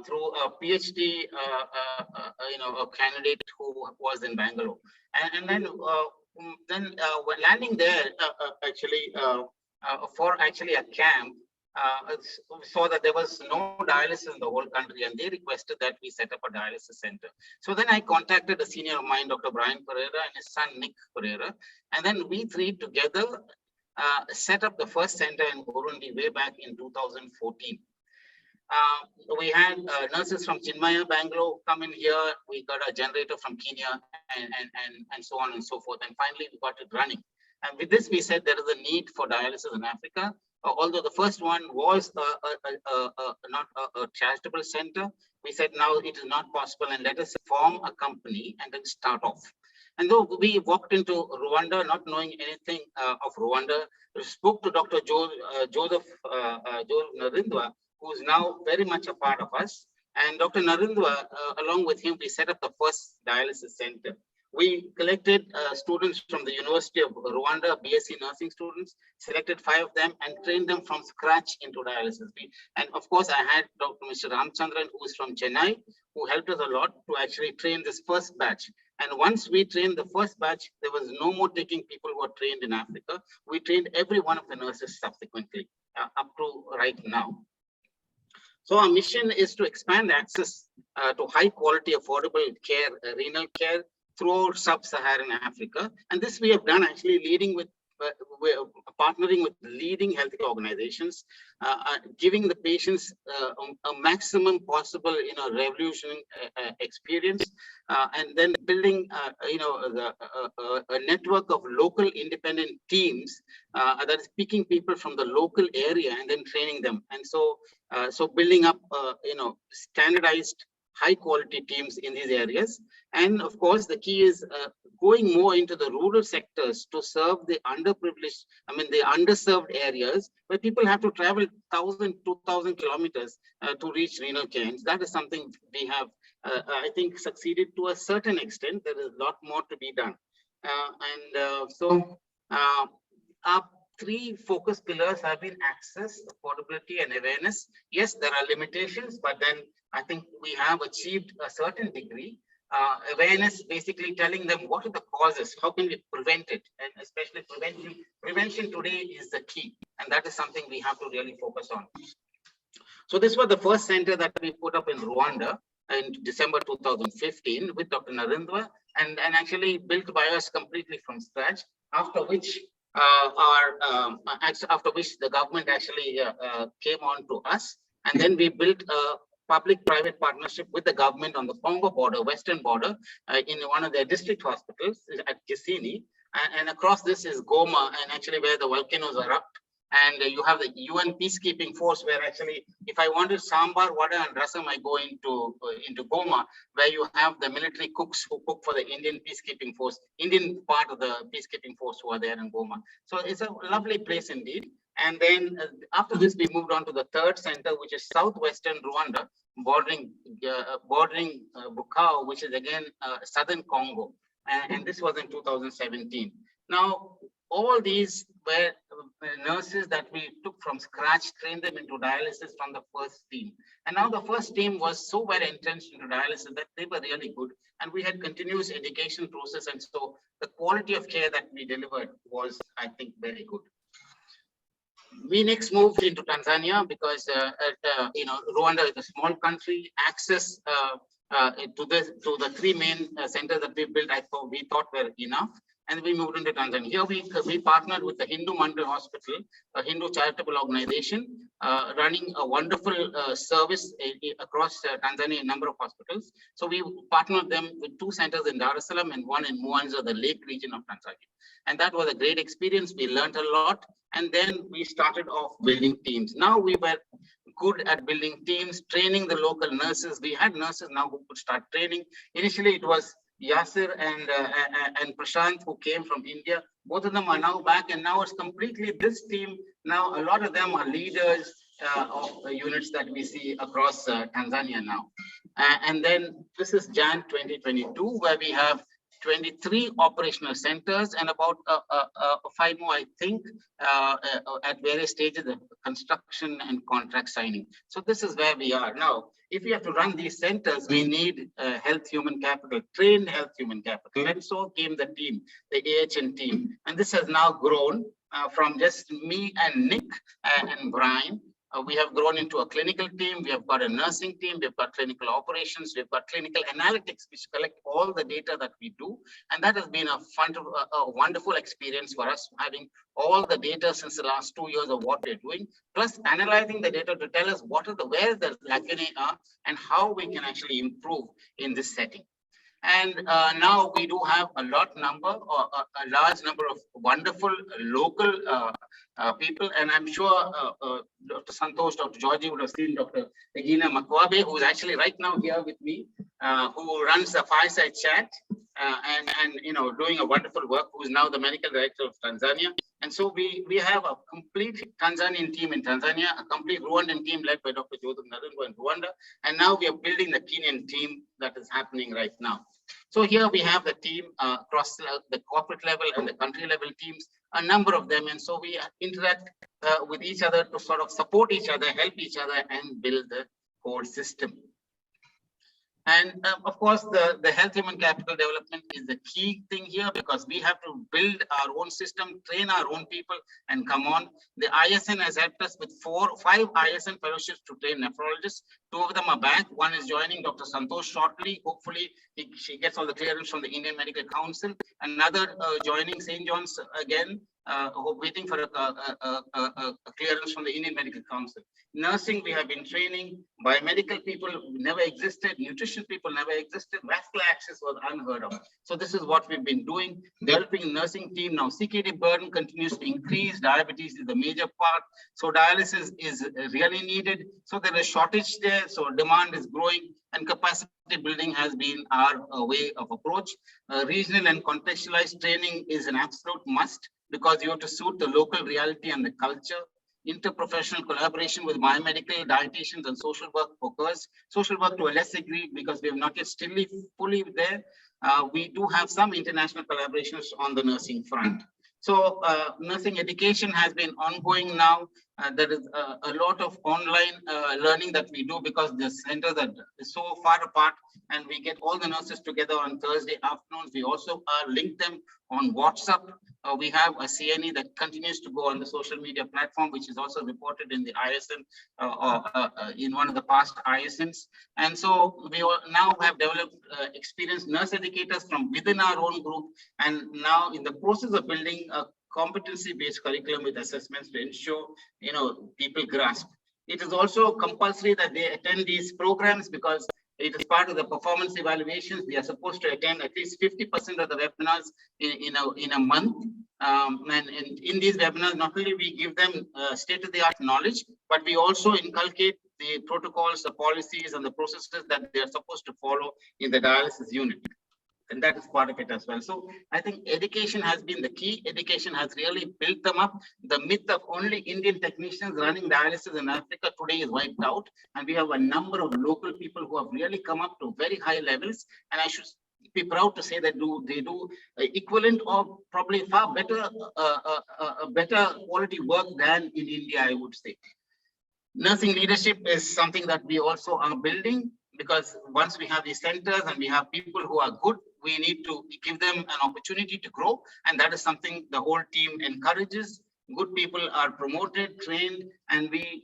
through a PhD, a candidate who was in Bangalore, and then when landing there, for a camp, saw that there was no dialysis in the whole country, and they requested that we set up a dialysis center. So then I contacted a senior of mine, Dr. Brian Pereira, and his son, Nick Pereira, and then we three together set up the first center in Burundi way back in 2014. We had nurses from Chinmaya, Bangalore come in here. We got a generator from Kenya and so on and so forth. And finally, we got it running. And with this, we said there is a need for dialysis in Africa. Although the first one was not a charitable center, we said now it is not possible, and let us form a company and then start off. And though we walked into Rwanda not knowing anything of Rwanda, we spoke to Dr. Joseph Narindwa, who is now very much a part of us. And Dr. Narindwa, along with him, we set up the first dialysis center. We collected students from the University of Rwanda, BSc nursing students, selected 5 of them and trained them from scratch into dialysis. And of course, I had Dr. Mr. Ramchandran, who is from Chennai, who helped us a lot to actually train this first batch. And once we trained the first batch, there was no more taking people who were trained in Africa. We trained every one of the nurses subsequently, up to right now. So our mission is to expand access to high quality, affordable care, renal care, throughout sub-Saharan Africa. And this we have done actually partnering with leading healthcare organizations, giving the patients a maximum possible, revolutionary experience, and then building, a network of local independent teams that is picking people from the local area and then training them. And so, building up, standardized high quality teams in these areas. And of course, the key is going more into the rural sectors to serve the underprivileged, the underserved areas where people have to travel 1,000, 2,000 kilometers to reach renal care. And that is something we have, I think, succeeded to a certain extent. There is a lot more to be done. Our 3 focus pillars have been access, affordability, and awareness. Yes, there are limitations, but then I think we have achieved a certain degree. Awareness, basically telling them what are the causes, how can we prevent it, and especially prevention today is the key, and that is something we have to really focus on. So this was the first center that we put up in Rwanda in December 2015 with Dr. Narindwa, and actually built by us completely from scratch, after which the government actually came on to us, and then we built a public-private partnership with the government on the Congo border, western border, in one of their district hospitals at Gisenyi, and across this is Goma, and actually where the volcanoes erupt. And you have the UN peacekeeping force, where actually, if I wanted sambar, vada, and rasam, I go into Goma, where you have the military cooks who cook for the Indian peacekeeping force, Indian part of the peacekeeping force who are there in Goma. So it's a lovely place indeed. And then after this, we moved on to the third center, which is southwestern Rwanda, bordering Bukavu, which is again southern Congo. And this was in 2017. Now, all these were, nurses that we took from scratch, trained them into dialysis from the first team. And now the first team was so well entrenched into dialysis that they were really good. And we had continuous education process. And so the quality of care that we delivered was, I think, very good. We next moved into Tanzania because Rwanda is a small country. Access to the three main centers that we built, we thought were enough, and we moved into Tanzania. Here we partnered with the Hindu Mandal Hospital, a Hindu charitable organization, running a wonderful service across Tanzania, a number of hospitals. So we partnered them with 2 centers in Dar es Salaam and 1 in Mwanza, the Lake region of Tanzania. And that was a great experience. We learned a lot. And then we started off building teams. Now we were good at building teams, training the local nurses. We had nurses now who could start training. Initially, it was Yasir and Prashant who came from India. Both of them are now back, and now it's completely this team. Now, a lot of them are leaders of units that we see across Tanzania now. And then this is Jan 2022, where we have 23 operational centers and about 5 more, I think, at various stages of construction and contract signing. So this is where we are now. If we have to run these centers, we need health human capital, trained health human capital. And so came the team, the AHN team. And this has now grown from just me and Nick and Brian. We have grown into a clinical team. We have got a nursing team. We've got clinical operations. We've got clinical analytics, which collect all the data that we do. And that has been a wonderful experience for us, having all the data since the last 2 years of what we're doing, plus analyzing the data to tell us where the lacunae are and how we can actually improve in this setting. And now we do have a large number of wonderful local people. And I'm sure Dr. Santosh, Dr. Georgi would have seen Dr. Regina Makwabe, who is actually right now here with me, who runs the fireside chat and doing a wonderful work, who is now the medical director of Tanzania. And so we have a complete Tanzanian team in Tanzania, a complete Rwandan team led by Dr. Joseph Narungo in Rwanda. And now we are building the Kenyan team that is happening right now. So here we have the team across the corporate level and the country level teams, a number of them. And so we interact with each other to sort of support each other, help each other, and build the whole system. And of course, the health human capital development is the key thing here, because we have to build our own system, train our own people, and come on. The ISN has helped us with 5 ISN fellowships to train nephrologists. 2 of them are back. One is joining Dr. Santosh shortly. Hopefully, she gets all the clearance from the Indian Medical Council. Another joining St. John's again, waiting for a clearance from the Indian Medical Council. Nursing, we have been training. Biomedical people never existed. Nutrition people never existed. Vascular access was unheard of. So this is what we've been doing, developing a nursing team. Now CKD burden continues to increase. Diabetes is the major part. So dialysis is really needed. So there is shortage there. So demand is growing, and capacity building has been our way of approach. Regional and contextualized training is an absolute must, because you have to suit the local reality and the culture. Interprofessional collaboration with biomedical, dietitians, and social work workers. Social work to a less degree, because we have not yet still fully there. We do have some international collaborations on the nursing front. So nursing education has been ongoing now. There is a lot of online learning that we do, because the centers are so far apart, and we get all the nurses together on Thursday afternoons. We also link them on WhatsApp. We have a CNE that continues to go on the social media platform, which is also reported in the ISN in one of the past ISNs. And so we now have developed experienced nurse educators from within our own group, and now in the process of building a competency-based curriculum with assessments to ensure people grasp. It is also compulsory that they attend these programs, because it is part of the performance evaluations. They are supposed to attend at least 50% of the webinars in a month. And in these webinars, not only we give them state-of-the-art knowledge, but we also inculcate the protocols, the policies, and the processes that they are supposed to follow in the dialysis unit. And that is part of it as well. So I think education has been the key. Education has really built them up. The myth of only Indian technicians running dialysis in Africa today is wiped out. And we have a number of local people who have really come up to very high levels. And I should be proud to say that they do equivalent or probably far better, better quality work than in India, I would say. Nursing leadership is something that we also are building, because once we have these centers and we have people who are good, we need to give them an opportunity to grow. And that is something the whole team encourages. Good people are promoted, trained, and we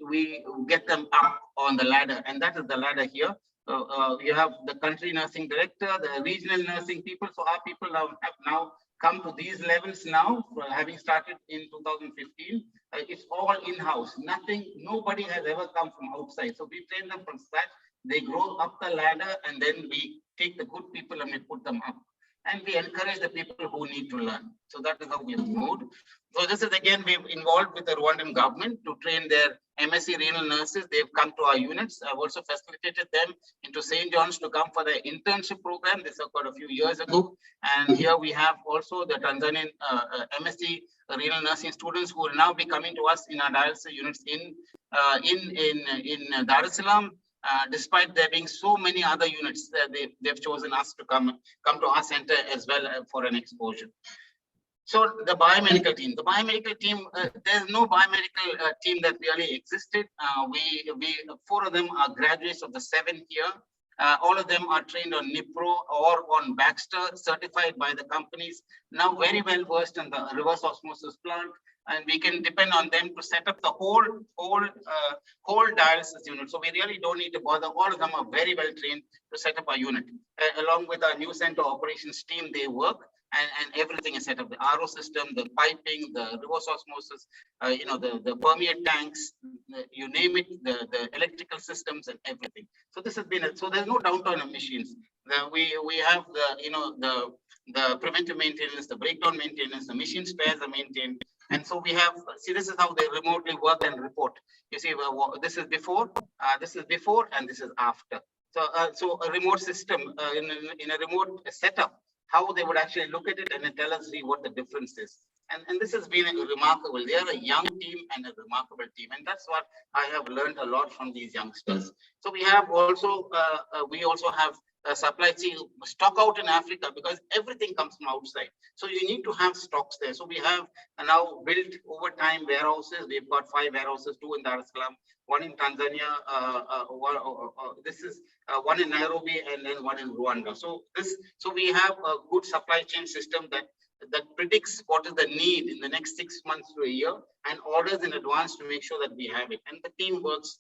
get them up on the ladder. And that is the ladder here. You have the country nursing director, the regional nursing people. So our people have now come to these levels now, having started in 2015. It's all in-house. Nobody has ever come from outside. So we train them from scratch. They grow up the ladder, and then we take the good people and we put them up. And we encourage the people who need to learn. So that is how we have moved. So this is again, we've involved with the Rwandan government to train their MSc renal nurses. They've come to our units. I've also facilitated them into St. John's to come for their internship program. This occurred a few years ago. And here we have also the Tanzanian MSc renal nursing students who will now be coming to us in our dialysis units in Dar es Salaam. Despite there being so many other units, they've chosen us to come to our center as well for an exposure. So the biomedical team, there's no biomedical team that really existed. Four of them are graduates of the 7th year. All of them are trained on Nipro or on Baxter, certified by the companies, now very well versed in the reverse osmosis plant. And we can depend on them to set up the whole dialysis unit. So we really don't need to bother. All of them are very well trained to set up our unit. Along with our new center operations team, they work, and everything is set up. The RO system, the piping, the reverse osmosis, the permeate tanks, you name it, the electrical systems and everything. So this has been, so there's no downtime of machines. We have the preventive maintenance, the breakdown maintenance, the machine spares are maintained. And so we have, see, this is how they remotely work and report. You see, this is before, and this is after. So a remote system in a remote setup, how they would actually look at it and then tell us what the difference is. And this has been remarkable. They are a young team and a remarkable team. And that's what I have learned a lot from these youngsters. So we have also, have a supply chain stock out in Africa, because everything comes from outside. So you need to have stocks there. So we have now built over time warehouses. We've got 5 warehouses, 2 in Dar es Salaam, 1 in Tanzania, one in Nairobi, and then 1 in Rwanda. So we have a good supply chain system that predicts what is the need in the next 6 months to a year, and orders in advance to make sure that we have it. And the team works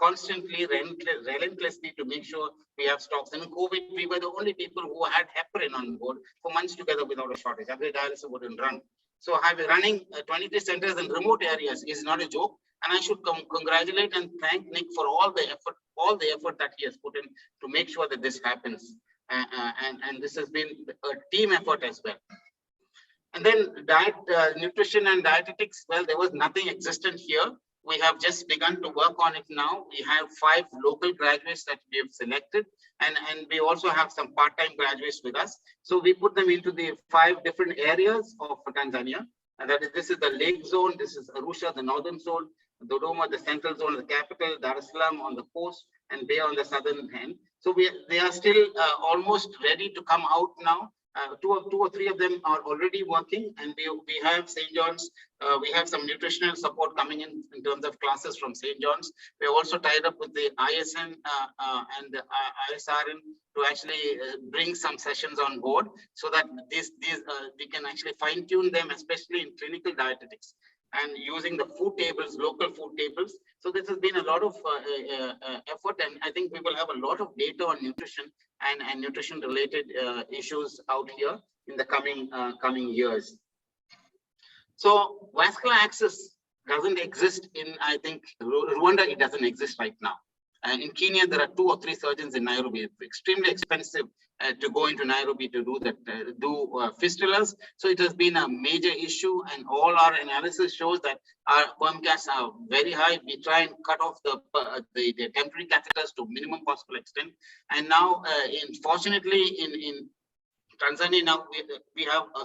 constantly, relentlessly to make sure we have stocks. And in COVID, we were the only people who had heparin on board for months together without a shortage. Every dialysis wouldn't run. So running 23 centers in remote areas is not a joke. And I should congratulate and thank Nick for all the effort that he has put in to make sure that this happens. And this has been a team effort as well. And then nutrition and dietetics, well, there was nothing existent here. We have just begun to work on it now. We have 5 local graduates that we have selected, and we also have some part-time graduates with us. So we put them into the 5 different areas of Tanzania. And that is, this is the Lake Zone, this is Arusha, the Northern Zone, Dodoma, the Central Zone, the capital, Dar es Salaam on the coast, and Bay on the southern end. So they are still almost ready to come out now. 2 or 3 of them are already working, and we have St. John's. We have some nutritional support coming in terms of classes from St. John's. We're also tied up with the ISN and the ISRN to actually bring some sessions on board, so that we can actually fine tune them, especially in clinical dietetics, and using the food tables, local food tables. So this has been a lot of effort, and I think we will have a lot of data on nutrition and nutrition related issues out here in the coming years. So vascular access doesn't exist in, I think, Rwanda, it doesn't exist right now. In Kenya, there are 2 or 3 surgeons in Nairobi. It's extremely expensive to go into Nairobi to do that, fistulas. So it has been a major issue, and all our analysis shows that our perm-CAS are very high. We try and cut off the temporary catheters to minimum possible extent. And now, fortunately, in Tanzania, now we have a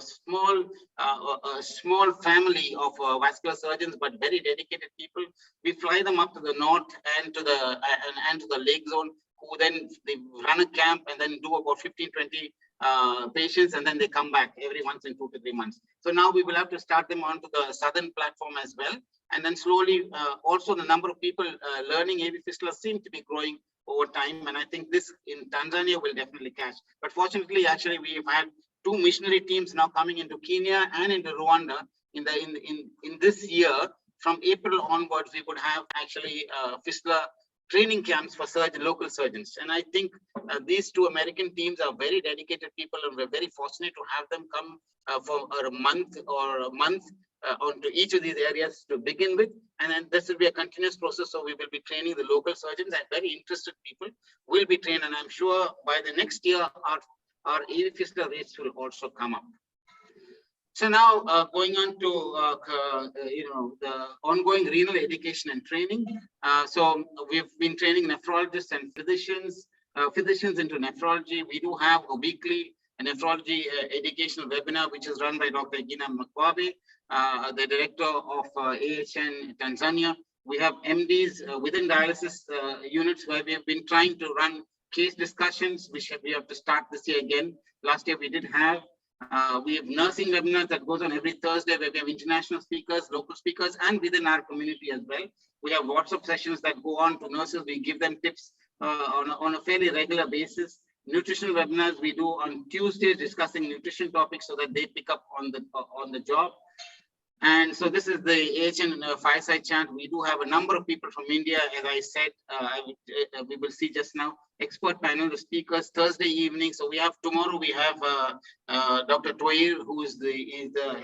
small family of vascular surgeons, but very dedicated people. We fly them up to the north and to the Lake Zone who then they run a camp and then do about 15, 20 patients, and then they come back every once in 2 to 3 months. So now we will have to start them onto the southern platform as well. And then slowly, also the number of people learning AV fistula seem to be growing over time. And I think this in Tanzania will definitely catch. But fortunately, actually, we've had 2 missionary teams now coming into Kenya and into Rwanda in this year. From April onwards, we would have actually fistula training camps for local surgeons. And I think these 2 American teams are very dedicated people, and we're very fortunate to have them come for a month onto each of these areas to begin with. And then this will be a continuous process. So we will be training the local surgeons, and very interested people will be trained. And I'm sure by the next year, our AV fistula rates will also come up. So now going on to the ongoing renal education and training. So we've been training nephrologists and physicians into nephrology. We do have a weekly nephrology educational webinar, which is run by Dr. Gina Makwabe, the director of AHN Tanzania. We have MDs within dialysis units where we have been trying to run case discussions, which we have to start this year again. Last year we did have. We have nursing webinars that goes on every Thursday, where we have international speakers, local speakers, and within our community as well. We have WhatsApp sessions that go on to nurses. We give them tips on a fairly regular basis. Nutritional webinars we do on Tuesdays, discussing nutrition topics so that they pick up on the job. And so this is the AHN fireside chat. We do have a number of people from India, as I said. We will see just now expert panel of speakers Thursday evening. So we have tomorrow. We have Dr. Toir, who is the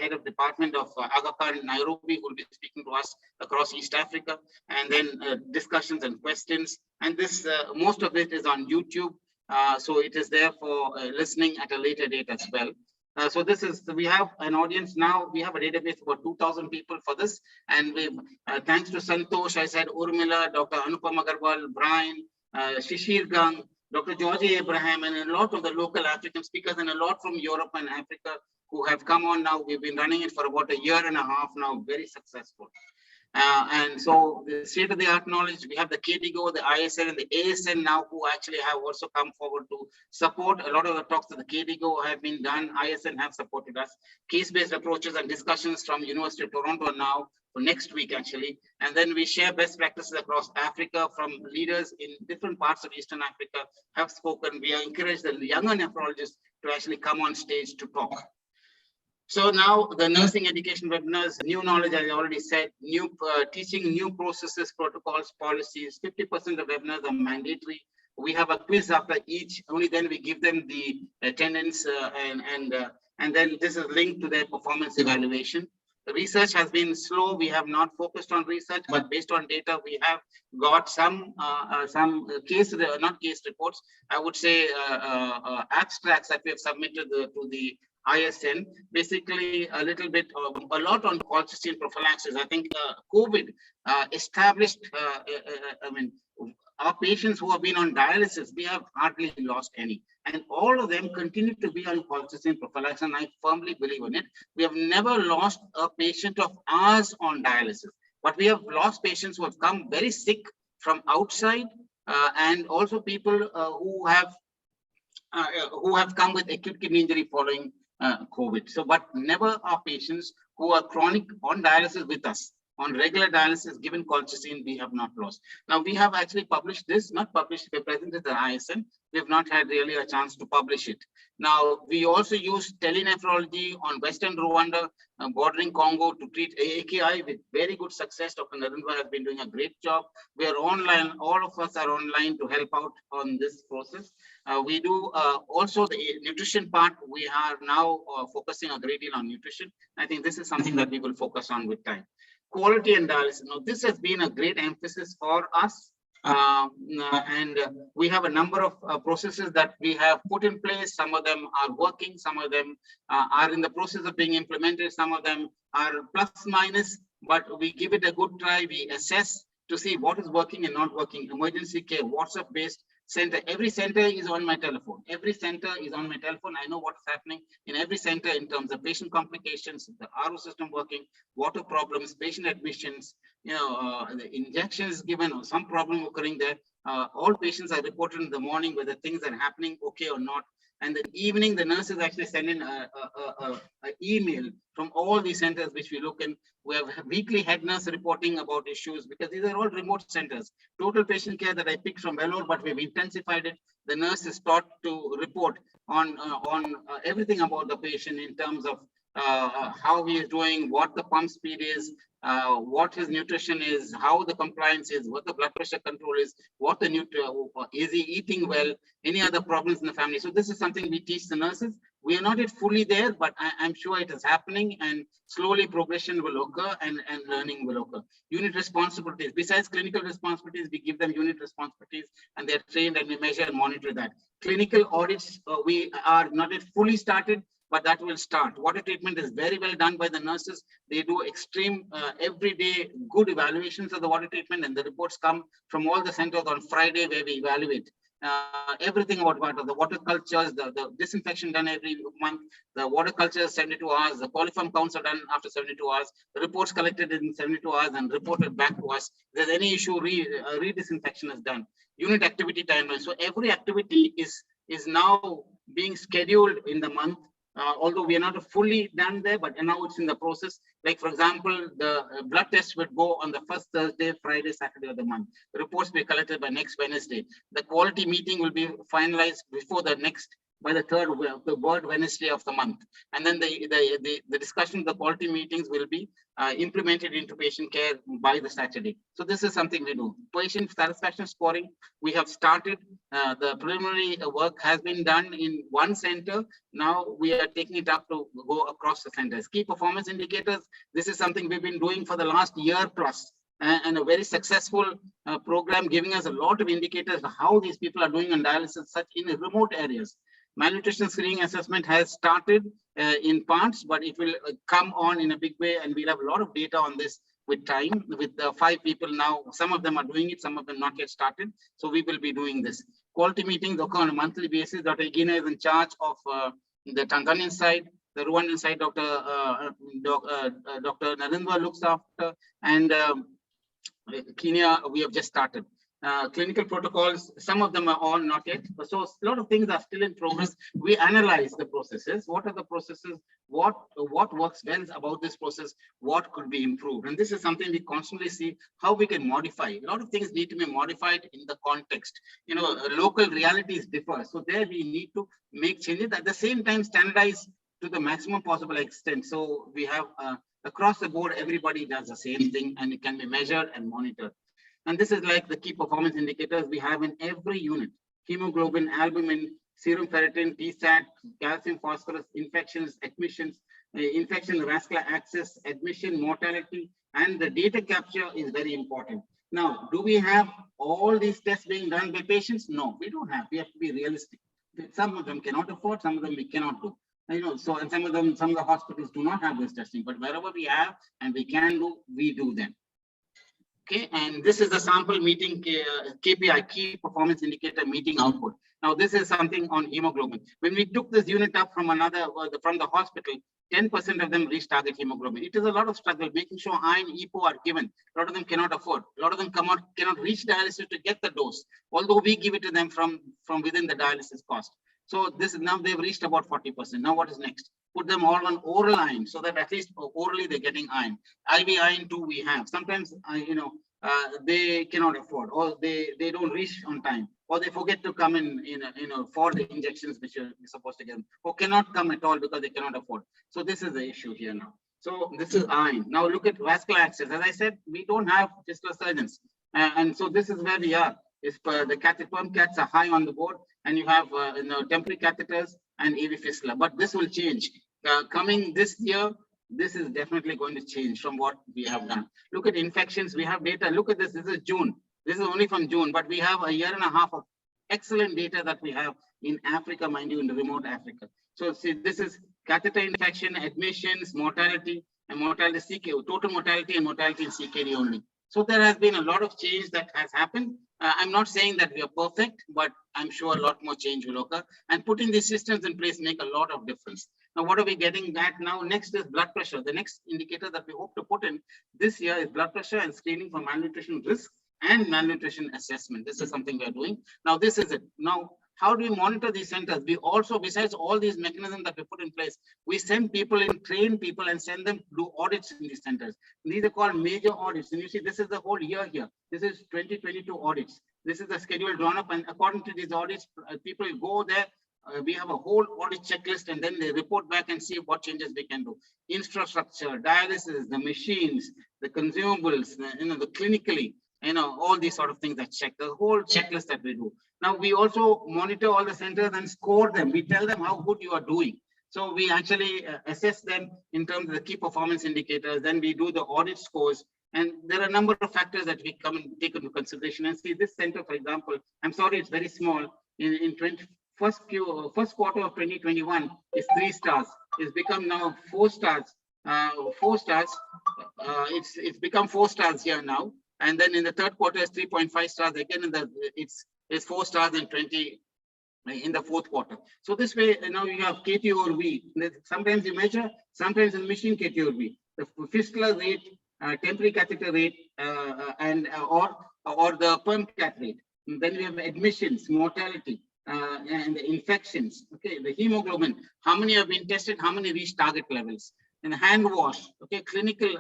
head of department of Aga Khan in Nairobi, who will be speaking to us across East Africa, and then discussions and questions. And this most of it is on YouTube, so it is there for listening at a later date as well. So we have an audience now. We have a database of about 2,000 people for this. And we've, thanks to Santosh, I said Urmila, Dr. Anupam Agarwal, Brian, Shishir Gang, Dr.Georgi Abraham, and a lot of the local African speakers, and a lot from Europe and Africa who have come on now. We've been running it for about a year and a half now, very successful. And so the state-of-the-art knowledge, we have the KDIGO, the ISN, and the ASN now, who actually have also come forward to support. A lot of the talks that the KDIGO have been done, ISN have supported us. Case-based approaches and discussions from University of Toronto now for next week, actually. And then we share best practices across Africa from leaders in different parts of Eastern Africa have spoken. We encourage the younger nephrologists to actually come on stage to talk. So now the nursing education webinars, new knowledge, as I already said, new teaching, new processes, protocols, policies. 50% of webinars are mandatory. We have a quiz after each. Only then we give them the attendance, and then this is linked to their performance evaluation. The research has been slow. We have not focused on research, but based on data, we have got some not case reports, I would say abstracts that we have submitted to the ISN, basically a lot on colchicine prophylaxis. I think COVID established, our patients who have been on dialysis, we have hardly lost any. And all of them continue to be on colchicine prophylaxis, and I firmly believe in it. We have never lost a patient of ours on dialysis, but we have lost patients who have come very sick from outside, and also people who have come with acute kidney injury following COVID. So, but never are patients who are chronic on dialysis with us. On regular dialysis, given colchicine, we have not lost. Now, we have actually published this, not published, we presented the ISN. We have not had really a chance to publish it. Now, we also use telenephrology on Western Rwanda, bordering Congo, to treat AKI with very good success. Dr. Narendra has been doing a great job. We are online, all of us are online to help out on this process. We do also the nutrition part. We are now focusing a great deal on nutrition. I think this is something that we will focus on with time. Quality and dialysis. Now, this has been a great emphasis for us. And we have a number of processes that we have put in place. Some of them are working, some of them are in the process of being implemented, some of them are plus minus, but we give it a good try. We assess to see what is working and not working. Emergency care, WhatsApp based center. Every center is on my telephone. Every center is on my telephone. I know what's happening in every center in terms of patient complications, the RO system working, water problems, patient admissions, the injections given or some problem occurring there. All patients are reported in the morning whether things are happening okay or not. And the evening, the nurses actually send in an email from all these centers which we look in. We have weekly head nurse reporting about issues because these are all remote centers. Total patient care that I picked from Vellore, but we've intensified it. The nurse is taught to report on everything about the patient in terms of how he is doing, what the pump speed is, what his nutrition is, how the compliance is, what the blood pressure control is, what the is he eating well, any other problems in the family. So this is something we teach the nurses. We are not yet fully there, but I'm sure it is happening, and slowly progression will occur and learning will occur. Unit responsibilities, besides clinical responsibilities, we give them unit responsibilities and they're trained and we measure and monitor that. Clinical audits, we are not yet fully started, but that will start. Water treatment is very well done by the nurses. They do extreme, everyday good evaluations of the water treatment, and the reports come from all the centers on Friday where we evaluate. Everything about water, the water cultures, the disinfection done every month, the water cultures 72 hours, the coliform counts are done after 72 hours, the reports collected in 72 hours and reported back to us. If there's any issue, re-disinfection is done. Unit activity timeline. So every activity is now being scheduled in the month. Although we are not fully done there, but now it's in the process. Like, for example, the blood test would go on the first Thursday, Friday, Saturday of the month. The reports will be collected by next Wednesday. The quality meeting will be finalized before the next, by the third Wednesday of the month. And then the discussion of the quality meetings will be implemented into patient care by the Saturday. So this is something we do. Patient satisfaction scoring, we have started. The preliminary work has been done in one center. Now we are taking it up to go across the centers. Key performance indicators, this is something we've been doing for the last year plus, and a very successful program giving us a lot of indicators of how these people are doing on dialysis, such in remote areas. Malnutrition screening assessment has started in parts, but it will come on in a big way, and we'll have a lot of data on this with time. With 5 people now, some of them are doing it, some of them not yet started. So we will be doing this. Quality meetings occur on a monthly basis. Dr. Egina is in charge of the Tanzanian side. The Rwandan side, Dr. Narendra looks after, and Kenya, we have just started. Clinical protocols, some of them are all not yet. So a lot of things are still in progress. We analyze the processes. What are the processes? What works well about this process? What could be improved? And this is something we constantly see how we can modify. A lot of things need to be modified in the context. Local realities differ. So there we need to make changes. At the same time, standardize to the maximum possible extent. So we have across the board, everybody does the same thing, and it can be measured and monitored. And this is like the key performance indicators we have in every unit: hemoglobin, albumin, serum ferritin, TSAT, calcium, phosphorus, infections, admissions, infection, vascular access, admission, mortality, and the data capture is very important. Now, do we have all these tests being done by patients? No, we don't have. We have to be realistic. Some of them cannot afford, some of them we cannot do. And some of the hospitals do not have this testing, but wherever we have and we can do, we do them. Okay, and this is the sample meeting KPI, key performance indicator meeting output. Now, this is something on hemoglobin. When we took this unit up from from the hospital, 10% of them reach target hemoglobin. It is a lot of struggle making sure iron, EPO are given. A lot of them cannot afford. A lot of them cannot reach dialysis to get the dose, although we give it to them from within the dialysis cost. So this is now they've reached about 40%. Now what is next? Put them all on oral iron so that at least orally they're getting iron. IV iron too we have. Sometimes they cannot afford, or they don't reach on time, or they forget to come in for the injections which you're supposed to get them, or cannot come at all because they cannot afford. So this is the issue here now. So this is iron. Now look at vascular access. As I said, we don't have fistula surgeons, and so this is where we are. If the perm cats are high on the board, and you have temporary catheters and AV fistula, but this will change. Coming this year, this is definitely going to change from what we have done. Look at infections. We have data. Look at this. This is June. This is only from June, but we have a year and a half of excellent data that we have in Africa, mind you, in the remote Africa. So see, this is catheter infection, admissions, mortality, and mortality CKD, total mortality and mortality in CKD only. So there has been a lot of change that has happened. I'm not saying that we are perfect, but I'm sure a lot more change will occur. And putting these systems in place make a lot of difference. Now, what are we getting at now? Next is blood pressure. The next indicator that we hope to put in this year is blood pressure and screening for malnutrition risk and malnutrition assessment. This is something we are doing. Now, this is it. Now, how do we monitor these centers? We also, besides all these mechanisms that we put in place, we send people in, train people and send them to do audits in these centers. These are called major audits. And you see, this is the whole year here. This is 2022 audits. This is the schedule drawn up. And according to these audits, people go there. We have a whole audit checklist, and then they report back and see what changes we can do. Infrastructure, dialysis, the machines, the consumables, the clinically, all these sort of things that check, the whole checklist that we do. Now, we also monitor all the centers and score them. We tell them how good you are doing. So we actually assess them in terms of the key performance indicators. Then we do the audit scores. And there are a number of factors that we come and take into consideration. And see, this center, for example, I'm sorry, it's very small. In first quarter of 2021 is 3 stars. It's become now 4 stars. 4 stars. It's become 4 stars here now. And then in the third quarter is 3.5 stars. Again, it's 4 stars in the fourth quarter. So this way, now you have KT over V. Sometimes you measure, sometimes in machine KT over V. The fistula rate, temporary catheter rate, or the perm cat rate. And then we have admissions, mortality, and the infections. Okay, the hemoglobin. How many have been tested? How many reach target levels? And hand wash. Okay, clinical,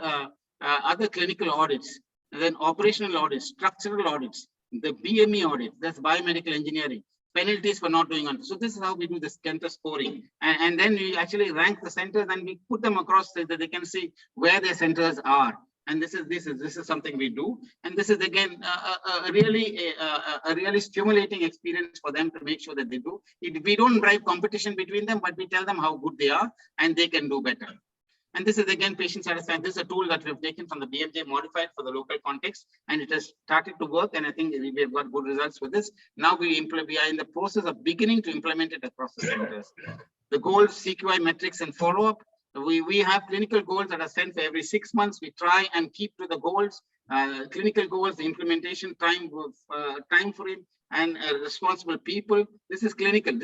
other clinical audits. And then operational audits, structural audits, the BME audit, that's biomedical engineering, penalties for not doing it. So this is how we do the center scoring. And then we actually rank the centers and we put them across so that they can see where their centers are. And this is something we do. And this is again a really stimulating experience for them to make sure that they do. We don't drive competition between them, but we tell them how good they are and they can do better. And this is again patient satisfaction. This is a tool that we've taken from the BMJ, modified for the local context, and it has started to work. And I think we have got good results with this. Now we are in the process of beginning to implement it across the centers. The goals, CQI metrics, and follow-up. We have clinical goals that are sent for every 6 months. We try and keep to the goals, clinical goals, the implementation time frame, and responsible people. This is clinical,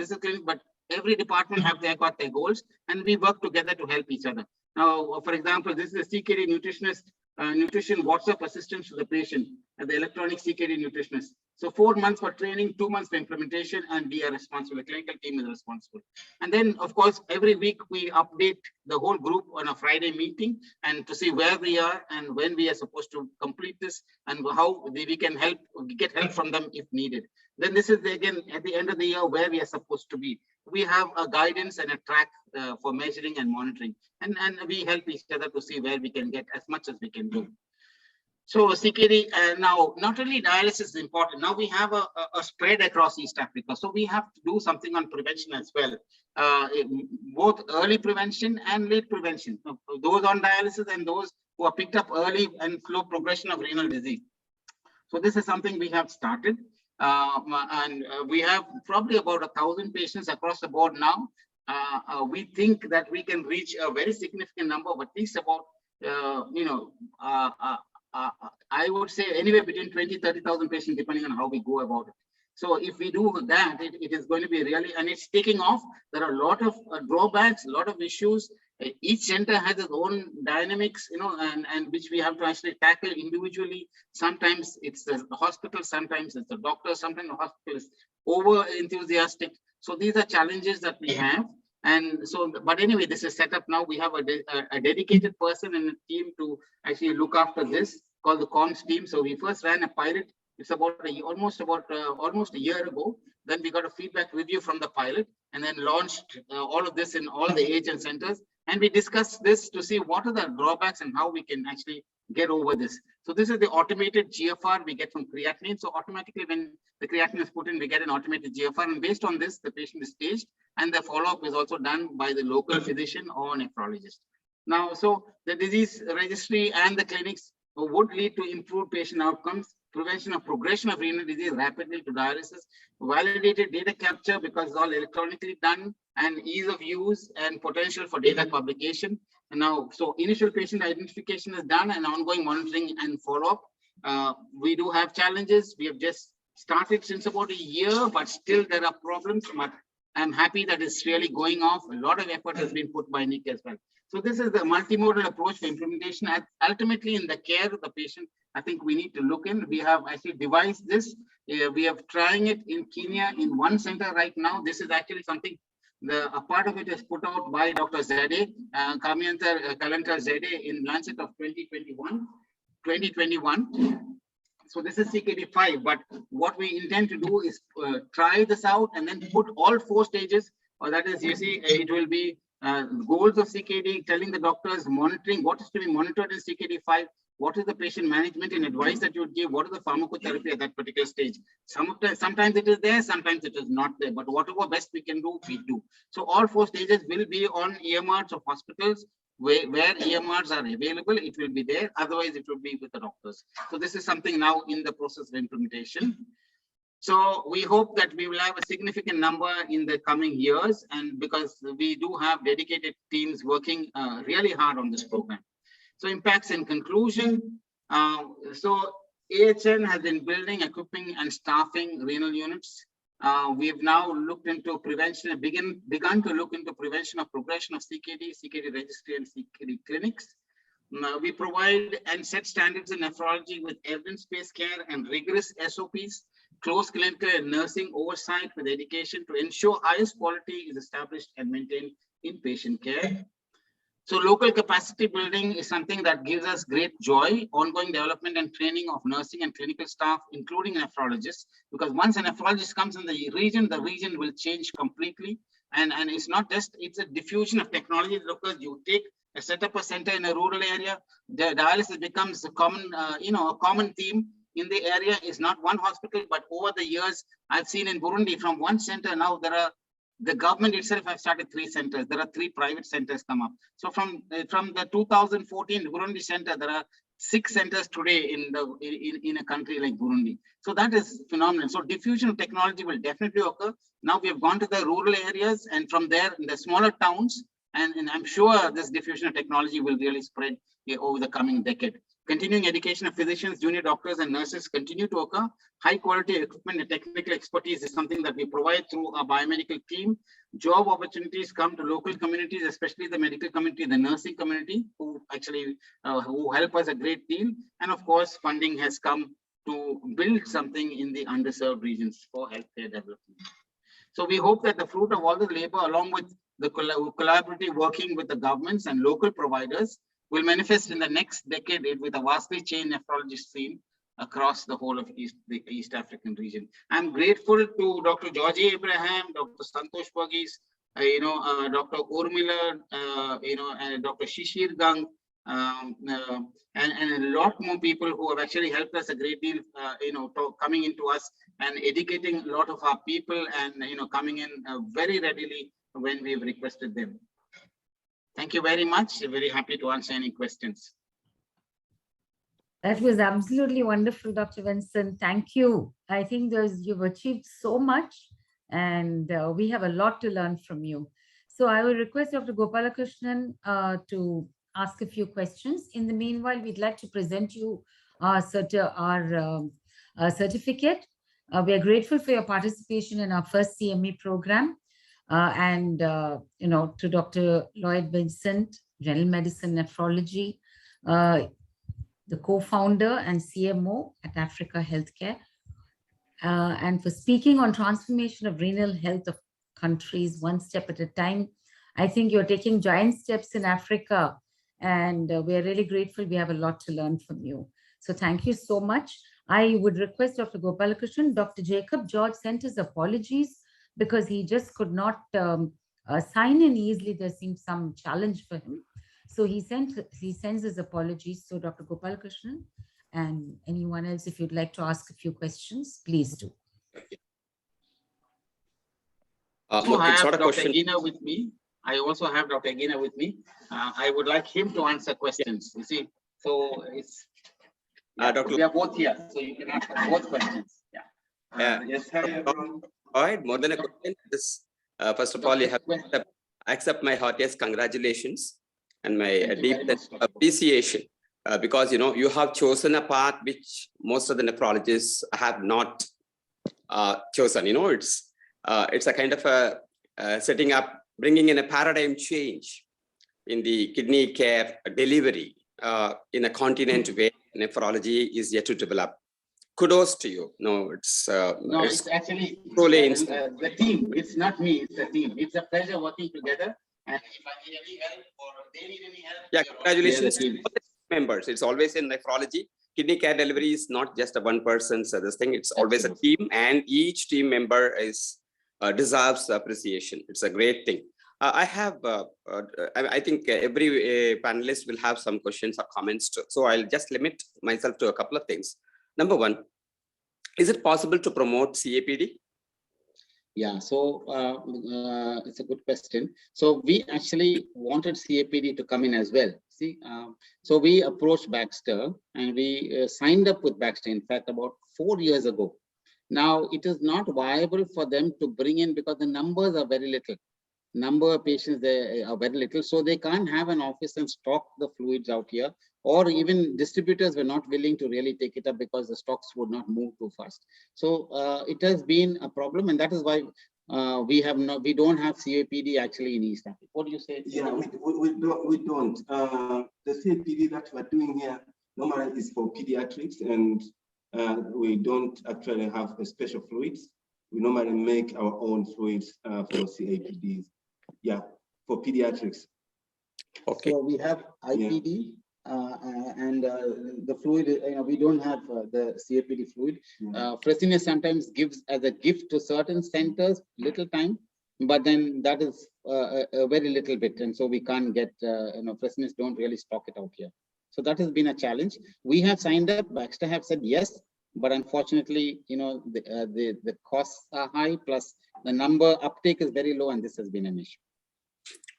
but every department have got their goals, and we work together to help each other. Now, for example, this is a CKD nutritionist, nutrition WhatsApp assistance to the patient, the electronic CKD nutritionist. So 4 months for training, 2 months for implementation, and we are responsible. The clinical team is responsible. And then, of course, every week we update the whole group on a Friday meeting and to see where we are and when we are supposed to complete this and how we can get help from them if needed. Then this is again at the end of the year where we are supposed to be. We have a guidance and a track for measuring and monitoring, and we help each other to see where we can get as much as we can do. So CKD, now not only dialysis is important, now we have a spread across East Africa. So we have to do something on prevention as well, both early prevention and late prevention. Those on dialysis and those who are picked up early and slow progression of renal disease. So this is something we have started. And we have probably about 1,000 patients across the board now. We think that we can reach a very significant number of at least about, I would say anywhere between 20,000-30,000 patients, depending on how we go about it. So if we do that, it is going to be really, and it's taking off. There are a lot of drawbacks, a lot of issues. Each center has its own dynamics, and which we have to actually tackle individually. Sometimes it's the hospital, sometimes it's the doctor, sometimes the hospital is over enthusiastic. So these are challenges that we have. And so, but anyway, this is set up now. We have a dedicated person and a team to actually look after this, called the comms team. So we first ran a pilot. It's about almost a year ago. Then we got a feedback review from the pilot, and then launched all of this in all the agent centers. And we discussed this to see what are the drawbacks and how we can actually get over this. So this is the automated GFR we get from creatinine. So automatically when the creatinine is put in, we get an automated GFR. And based on this, the patient is staged, and the follow-up is also done by the local physician or nephrologist. Now, so the disease registry and the clinics would lead to improved patient outcomes, prevention of progression of renal disease rapidly to dialysis, validated data capture because it's all electronically done, and ease of use and potential for data publication. And now, so initial patient identification is done and ongoing monitoring and follow-up. We do have challenges. We have just started since about a year, but still there are problems. But I'm happy that it's really going off. A lot of effort has been put by Nick as well. So this is the multimodal approach for implementation. Ultimately, in the care of the patient, I think we need to look in. We have actually devised this. We have trying it in Kenya in one center right now. This is actually something, a part of it is put out by Dr. Zade, Kalanta Zade in Lancet of 2021. So this is CKD5, but what we intend to do is try this out and then put all 4 stages, or that is, you see, it will be goals of CKD, telling the doctors, monitoring what is to be monitored in CKD5, what is the patient management and advice that you would give, what is the pharmacotherapy at that particular stage. Sometimes it is there, sometimes it is not there, but whatever best we can do, we do. So all 4 stages will be on EMRs of hospitals. Where EMRs are available, it will be there. Otherwise, it will be with the doctors. So this is something now in the process of implementation. So we hope that we will have a significant number in the coming years, and because we do have dedicated teams working really hard on this program. So impacts in conclusion. So AHN has been building, equipping, and staffing renal units. We have now looked into prevention, begun to look into prevention of progression of CKD, CKD registry, and CKD clinics. We provide and set standards in nephrology with evidence-based care and rigorous SOPs, close clinical and nursing oversight with education to ensure highest quality is established and maintained in patient care. So local capacity building is something that gives us great joy, ongoing development and training of nursing and clinical staff, including nephrologists, because once a nephrologist comes in the region will change completely. And it's not just, it's a diffusion of technology. Because you set up a center in a rural area, the dialysis becomes a common, a common theme in the area. Is not one hospital, but over the years, I've seen in Burundi from one center, now there are, the government itself has started 3 centers. There are 3 private centers come up. So from the 2014 Burundi center, there are 6 centers today in a country like Burundi. So that is phenomenal. So diffusion of technology will definitely occur. Now we have gone to the rural areas, and from there in the smaller towns, and I'm sure this diffusion of technology will really spread over the coming decade. Continuing education of physicians, junior doctors, and nurses continue to occur. High quality equipment and technical expertise is something that we provide through our biomedical team. Job opportunities come to local communities, especially the medical community, the nursing community, who actually who help us a great deal. And of course, funding has come to build something in the underserved regions for healthcare development. So we hope that the fruit of all the labor, along with the collaborative working with the governments and local providers, will manifest in the next decade with a vastly changed nephrology scene across the whole of the East African region. I'm grateful to Dr.Georgi Abraham, Dr. Santosh Varghese, Dr. Urmila, and Dr. Shishir Gang, and a lot more people who have actually helped us a great deal, coming into us and educating a lot of our people, and coming in very readily when we've requested them. Thank you very much. Very happy to answer any questions. That was absolutely wonderful, Dr. Vincent. Thank you. I think you've achieved so much, and we have a lot to learn from you. So I will request Dr. Gopalakrishnan to ask a few questions. In the meanwhile, we'd like to present you our certificate. We are grateful for your participation in our first CME program. To Dr. Lloyd, Vincent, General Medicine Nephrology, the co-founder and CMO at Africa Healthcare, and for speaking on transformation of renal health of countries one step at a time. I think you're taking giant steps in Africa, and we're really grateful. We have a lot to learn from you. So thank you so much. I would request Dr. Gopalakrishnan, Dr. Jacob George sent his apologies because he just could not sign in easily. There seemed some challenge for him. So he sends his apologies. So Dr. Gopalakrishnan and anyone else, if you'd like to ask a few questions, please do. I have Dr. Egina with me. I also have Dr. Egina with me. I would like him to answer questions. You see, so it's we are both here, so you can ask both questions. Yeah. Yes. All right, more than a question. First of all, you have to accept my heartiest congratulations and my deep appreciation because you have chosen a path which most of the nephrologists have not chosen. It's a kind of a setting up, bringing in a paradigm change in the kidney care delivery in a continent where nephrology is yet to develop. Kudos to you. No, it's actually truly the team. It's not me. It's the team. It's a pleasure working together. And if I need any help or they need any help, yeah, congratulations to to all the members. It's always in nephrology. Kidney care delivery is not just a one person's this thing. It's always a team, and each team member is deserves appreciation. It's a great thing. I think every panelist will have some questions or comments too. So I'll just limit myself to a couple of things. Number one, is it possible to promote CAPD? Yeah, so it's a good question. So we actually wanted CAPD to come in as well. See, so we approached Baxter and we signed up with Baxter, in fact, about 4 years ago. Now, it is not viable for them to bring in because the numbers are very little. Number of patients there are very little, so they can't have an office and stock the fluids out here, or even distributors were not willing to really take it up because the stocks would not move too fast. So it has been a problem, and that is why we don't have CAPD actually in East Africa. What do you say? Yeah, we don't. The CAPD that we're doing here normally is for pediatrics, and we don't actually have a special fluids. We normally make our own fluids for CAPDs. Yeah, for pediatrics. Okay. So we have IPD and the fluid, we don't have the CAPD fluid. Fresenius sometimes gives as a gift to certain centers, little time, but then that is a very little bit. And so we can't get, Fresenius don't really stock it out here. So that has been a challenge. We have signed up, Baxter have said yes, but unfortunately, the costs are high, plus the number uptake is very low, and this has been an issue.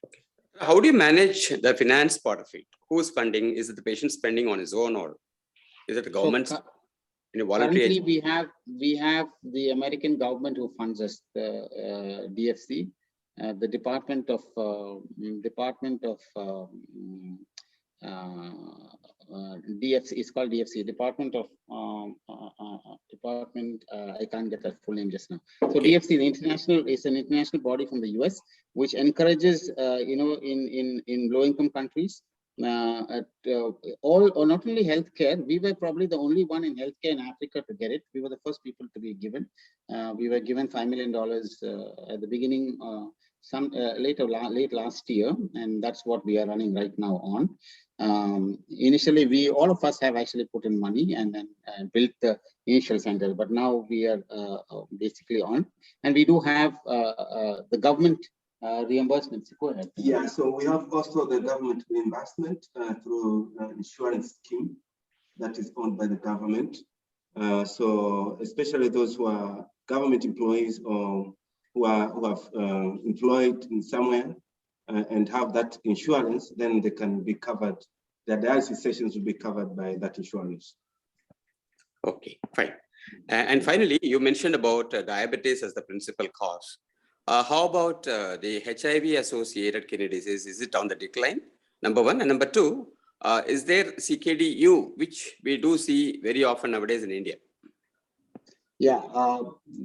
Okay. How do you manage the finance part of it? Who's funding? Is it the patient spending on his own, or is it the government? So, currently, we have the American government who funds us, the DFC, the Department of DFC is called DFC, Department of I can't get that full name just now. So DFC is an international body from the US, which encourages in low-income countries or not only healthcare. We were probably the only one in healthcare in Africa to get it. We were the first people to be given. We were given $5 million at the beginning, late last year, and that's what we are running right now on. Initially, all of us have actually put in money and then built the initial center, but now we are basically on, and we do have the government reimbursements. Go ahead. Yeah, so we have also the government reimbursement through insurance scheme that is owned by the government. So especially those who are government employees or who have employed in somewhere and have that insurance, then they can be covered. Their dialysis sessions will be covered by that insurance. Okay, fine. And finally, you mentioned about diabetes as the principal cause. How about the HIV-associated kidney disease? Is it on the decline? Number one. And number two, is there CKD-U, which we do see very often nowadays in India? Yeah,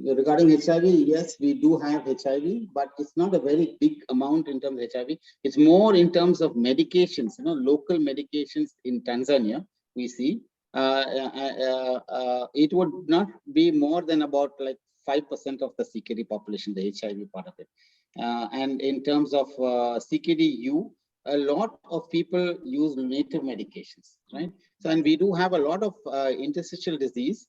regarding HIV, yes, we do have HIV, but it's not a very big amount in terms of HIV. It's more in terms of medications, local medications in Tanzania, we see. It would not be more than about like 5% of the CKD population, the HIV part of it. And in terms of CKD-U, a lot of people use native medications, right? So, and we do have a lot of interstitial disease,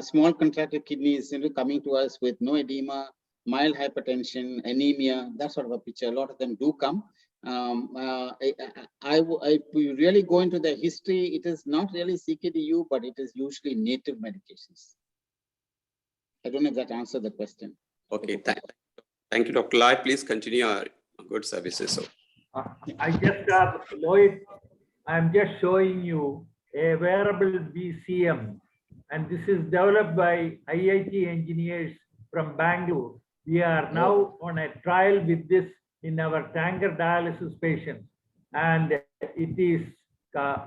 small contracted kidneys coming to us with no edema, mild hypertension, anemia, that sort of a picture. A lot of them do come. If we really go into the history, it is not really CKD-U, but it is usually native medications. I don't know if that answered the question. Okay, thank you, Dr. Lloyd. Please continue our good services. So, I just have Lloyd. I'm just showing you a wearable BCM, and this is developed by IIT engineers from Bangalore. We are now on a trial with this in our tanker dialysis patients, and it is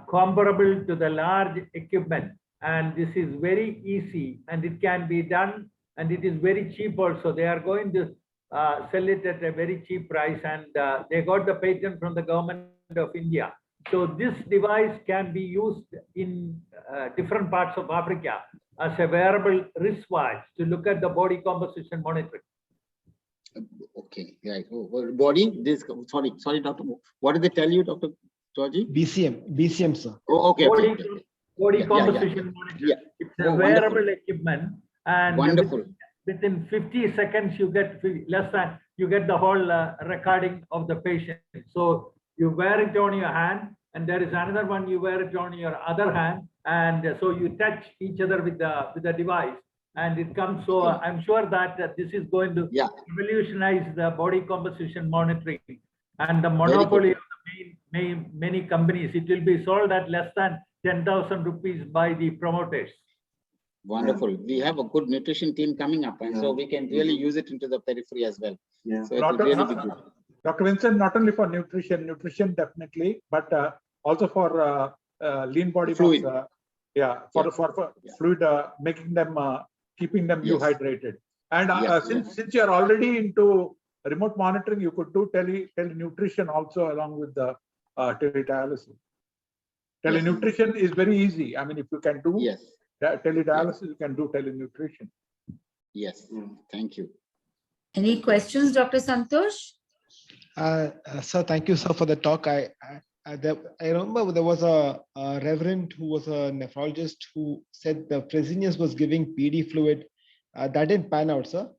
comparable to the large equipment. And this is very easy and it can be done and it is very cheap also. They are going to sell it at a very cheap price and they got the patent from the government of India. So this device can be used in different parts of Africa as a wearable wristwatch to look at the body composition monitoring. Okay, right. Body, this, sorry, doctor. What did they tell you, Dr. Georgi? BCM, sir. Oh, okay. Body composition monitoring. Yeah. It's a wearable equipment, and wonderful. Within 50 seconds, you get less than you get the whole recording of the patient. So you wear it on your hand, and there is another one you wear it on your other hand, and so you touch each other with the device, and it comes. So I'm sure that this is going to revolutionize the body composition monitoring and the monopoly of the many companies. It will be sold at less than 10,000 rupees by the promoters. Wonderful. We have a good nutrition team coming up, and so we can really use it into the periphery as well. Yeah. So it will really be good. Dr. Vincent, not only for nutrition definitely, but also for lean body fluid. Mass, for fluid, making them, keeping them hydrated. And since you're already into remote monitoring, you could do telenutrition also along with the teledialysis. Telenutrition is very easy. I mean, if you can do teledialysis, you can do telenutrition. Yes, thank you. Any questions, Dr. Santosh? Sir, thank you, sir, for the talk. I remember there was a reverend who was a nephrologist who said the Fresenius was giving PD fluid. That didn't pan out, sir.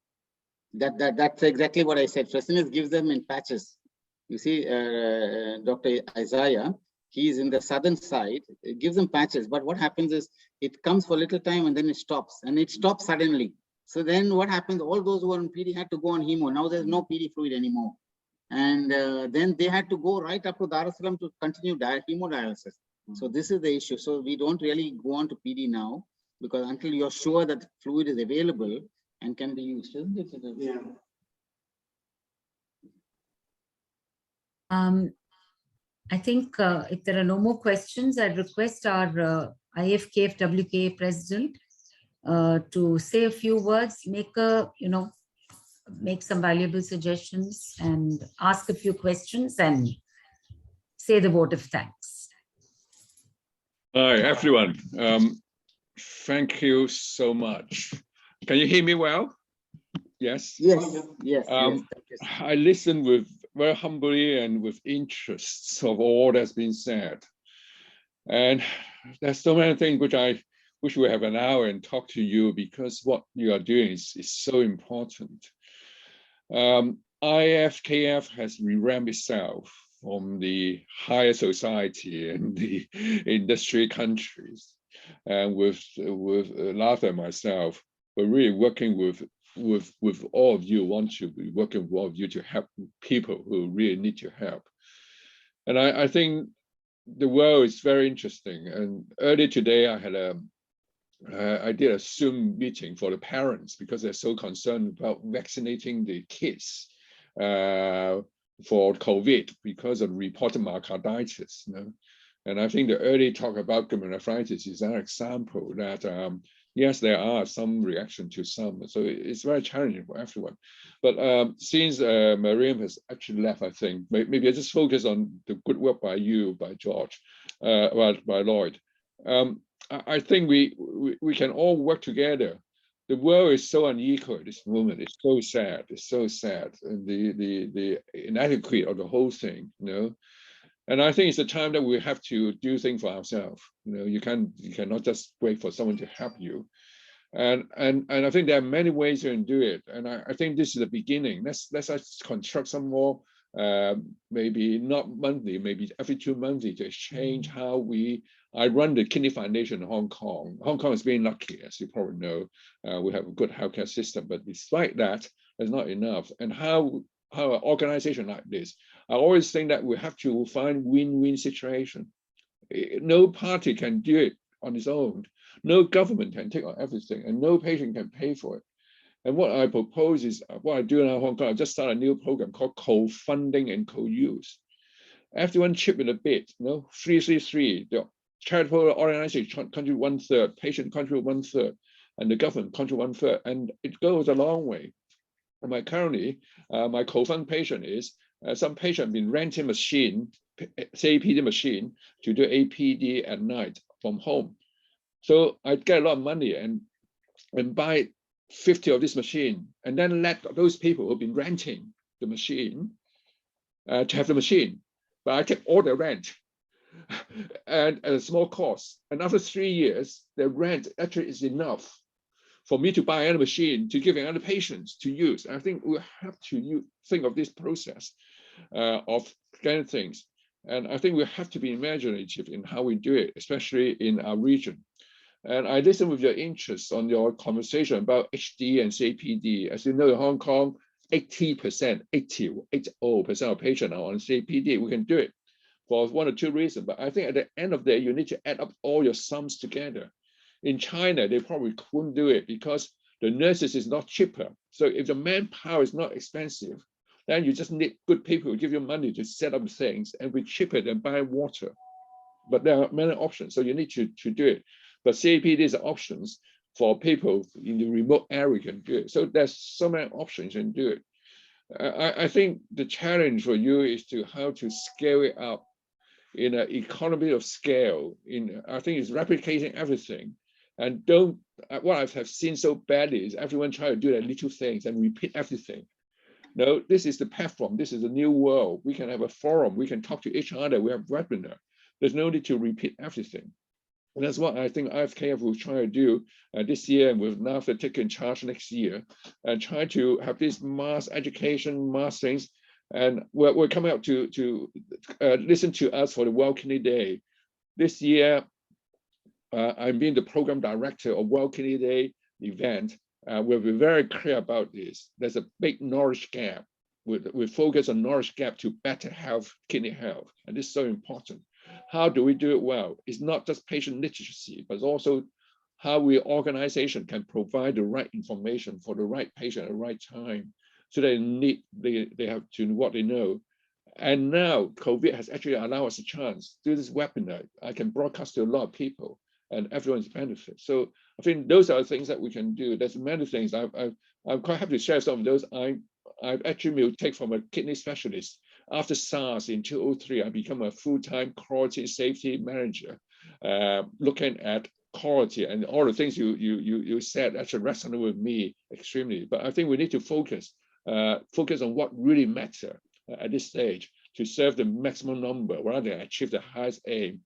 That's exactly what I said. Fresenius gives them in patches. You see, Dr. Isaiah, he's in the southern side. It gives them patches, but what happens is it comes for a little time and then it stops, and it stops suddenly. So then what happens? All those who are on PD had to go on hemo. Now there's no PD fluid anymore. And then they had to go right up to Dar es Salaam to continue hemodialysis. So this is the issue. So we don't really go on to PD now, because until you're sure that fluid is available and can be used, isn't it? Yeah. I think if there are no more questions, I'd request our IFKF-WKA president to say a few words, make some valuable suggestions and ask a few questions and say the vote of thanks. Hi, everyone. Thank you so much. Can you hear me well? Yes? Yes. I listened with very humbly and with interest of all that's been said. And there's so many things which I wish we have an hour and talk to you, because what you are doing is so important. IFKF has revamped itself from the higher society and the industry countries. And with Latha and myself, we're really working with all of you, want to be working with all of you to help people who really need your help. And I think the world is very interesting. And earlier today, I did a Zoom meeting for the parents, because they're so concerned about vaccinating the kids for COVID because of reported myocarditis. And I think the early talk about glomerulonephritis is an example that yes, there are some reaction to some, so it's very challenging for everyone. But since Mariam has actually left, I think maybe I just focus on the good work by you, by George, by Lloyd. I think we can all work together. The world is so unequal at this moment. It's so sad. It's so sad, and the inadequate of the whole thing, And I think it's a time that we have to do things for ourselves. You cannot just wait for someone to help you. And I think there are many ways you can do it. And I think this is the beginning. Let's construct some more, maybe not monthly, maybe every 2 months to exchange how I run the Kidney Foundation in Hong Kong. Hong Kong is very lucky, as you probably know. We have a good healthcare system, but despite that, it's not enough. And how an organization like this, I always think that we have to find win-win situation. No party can do it on its own. No government can take on everything, and no patient can pay for it. And what I propose is, what I do in Hong Kong, I just started a new program called co-funding and co-use. Everyone chip in a bit, 3-3-3. The charitable organization contribute 1/3, patient contribute 1/3, and the government contribute 1/3, and it goes a long way. And currently, my co-fund patient is some patient been renting machine, CAPD machine, to do APD at night from home. So I get a lot of money and buy 50 of this machine, and then let those people who've been renting the machine to have the machine. But I take all the rent and at a small cost. And after 3 years, the rent actually is enough for me to buy another machine to give another patients to use. I think we have to think of this process of getting things. And I think we have to be imaginative in how we do it, especially in our region. And I listen with your interest on your conversation about HD and CAPD. As you know, in Hong Kong, 80% of patients are on CAPD. We can do it for one or two reasons. But I think at the end of the day, you need to add up all your sums together. In China, they probably couldn't do it because the nurses is not cheaper. So if the manpower is not expensive, then you just need good people who give you money to set up things and be cheaper than buying water. But there are many options, so you need to do it. But CAPD is options for people in the remote area can do it. So there's so many options and do it. I think the challenge for you is to how to scale it up in an economy of scale. I think it's replicating everything. And what I have seen so badly is everyone try to do their little things and repeat everything. No, this is the platform. This is a new world. We can have a forum. We can talk to each other. We have webinar. There's no need to repeat everything. And that's what I think IFKF will try to do this year, and with NAFTA taking charge next year, and try to have this mass education, mass things. And we're coming out to listen to us for the World Kidney Day. This year, I'm being the program director of World Kidney Day event. We'll be very clear about this. There's a big knowledge gap. We focus on knowledge gap to better health, kidney health, and this is so important. How do we do it well? It's not just patient literacy, but also how we organization can provide the right information for the right patient at the right time. So they have to know what they know. And now COVID has actually allowed us a chance to do this webinar. I can broadcast to a lot of people and everyone's benefit. So I think those are the things that we can do. There's many things. I'm quite happy to share some of those. I've actually take from a kidney specialist. After SARS in 2003, I become a full-time quality safety manager, looking at quality and all the things you said actually resonate with me extremely. But I think we need to focus on what really matters at this stage to serve the maximum number rather than achieve the highest aim.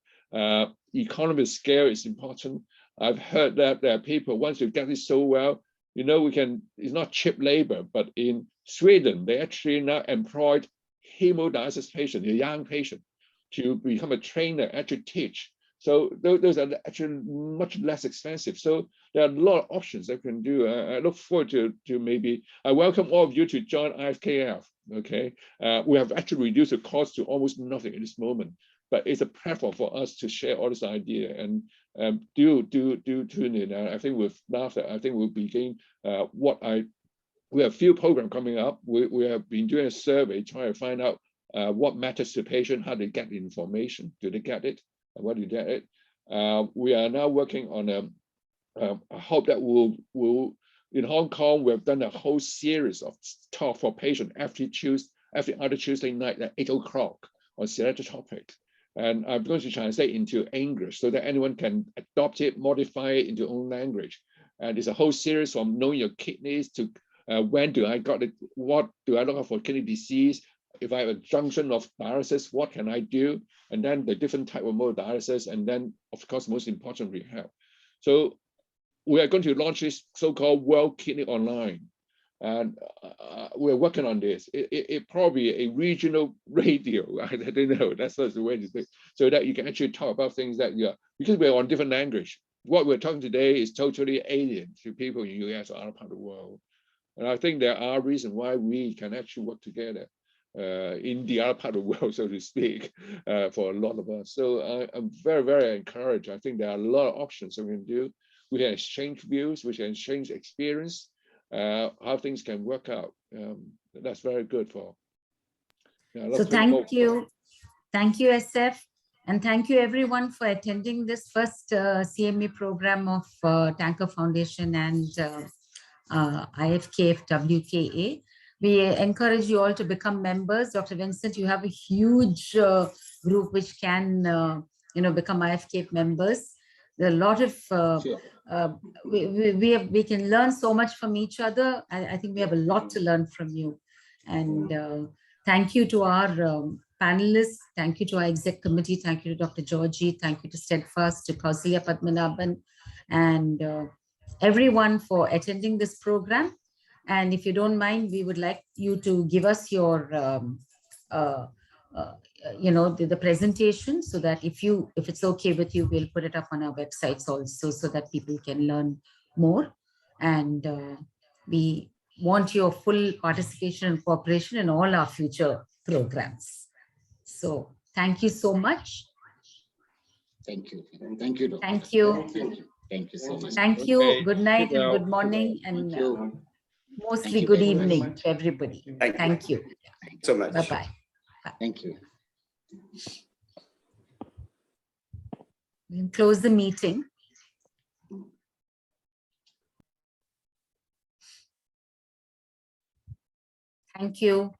Economy of scale is important. I've heard that there are people, once you get this so well, it's not cheap labor, but in Sweden, they actually now employed hemodialysis patient, a young patient, to become a trainer, actually teach. So those are actually much less expensive. So there are a lot of options that we can do. I look forward to maybe, I welcome all of you to join IFKF, okay? We have actually reduced the cost to almost nothing at this moment, but it's a platform for us to share all this idea and do tune in. I think with NAFTA, I think we'll begin we have a few programs coming up. We have been doing a survey trying to find out what matters to patient, how they get the information, do they get it, and where do they get it. We are now working on I hope that we'll in Hong Kong, we have done a whole series of talk for patient every other Tuesday night at 8 o'clock on selected topic. And I'm going to translate into English so that anyone can adopt it, modify it into own language. And it's a whole series from knowing your kidneys to when do I got it, what do I look for kidney disease? If I have a junction of dialysis, what can I do? And then the different type of mode of dialysis, and then of course, most important, rehab. So we are going to launch this so-called World Kidney Online. And we're working on this. It probably a regional radio. I don't know. That's the way to do it. So that you can actually talk about things that because we're on different language. What we're talking today is totally alien to people in the US or other part of the world. And I think there are reasons why we can actually work together in the other part of the world, so to speak, for a lot of us. So I'm very, very encouraged. I think there are a lot of options that we can do. We can exchange views, we can exchange experience, how things can work out. That's very good for. So thank you. Thank you, SF. And thank you everyone for attending this first CME program of Tanker Foundation and IFKF-WKA. We encourage you all to become members. Dr. Vincent, you have a huge group which can become IFKF members. There are a lot of, we can learn so much from each other. I think we have a lot to learn from you. And thank you to our panelists. Thank you to our exec committee. Thank you to Dr. Georgi. Thank you to Steadfast, to Kausalya Padmanabhan, and everyone for attending this program. And if you don't mind, we would like you to give us your, the presentation, so that if it's okay with you, we'll put it up on our websites also, so that people can learn more. And we want your full participation and cooperation in all our future programs. So thank you so much. Thank you. Thank you, Doctor. Thank you. Thank you so much. Thank you. Okay. Good night and Well. good morning, and Thank you. mostly Thank you good very evening much. to everybody. Thank you. Thank you. So much. Bye-bye. Thank you. We'll close the meeting. Thank you.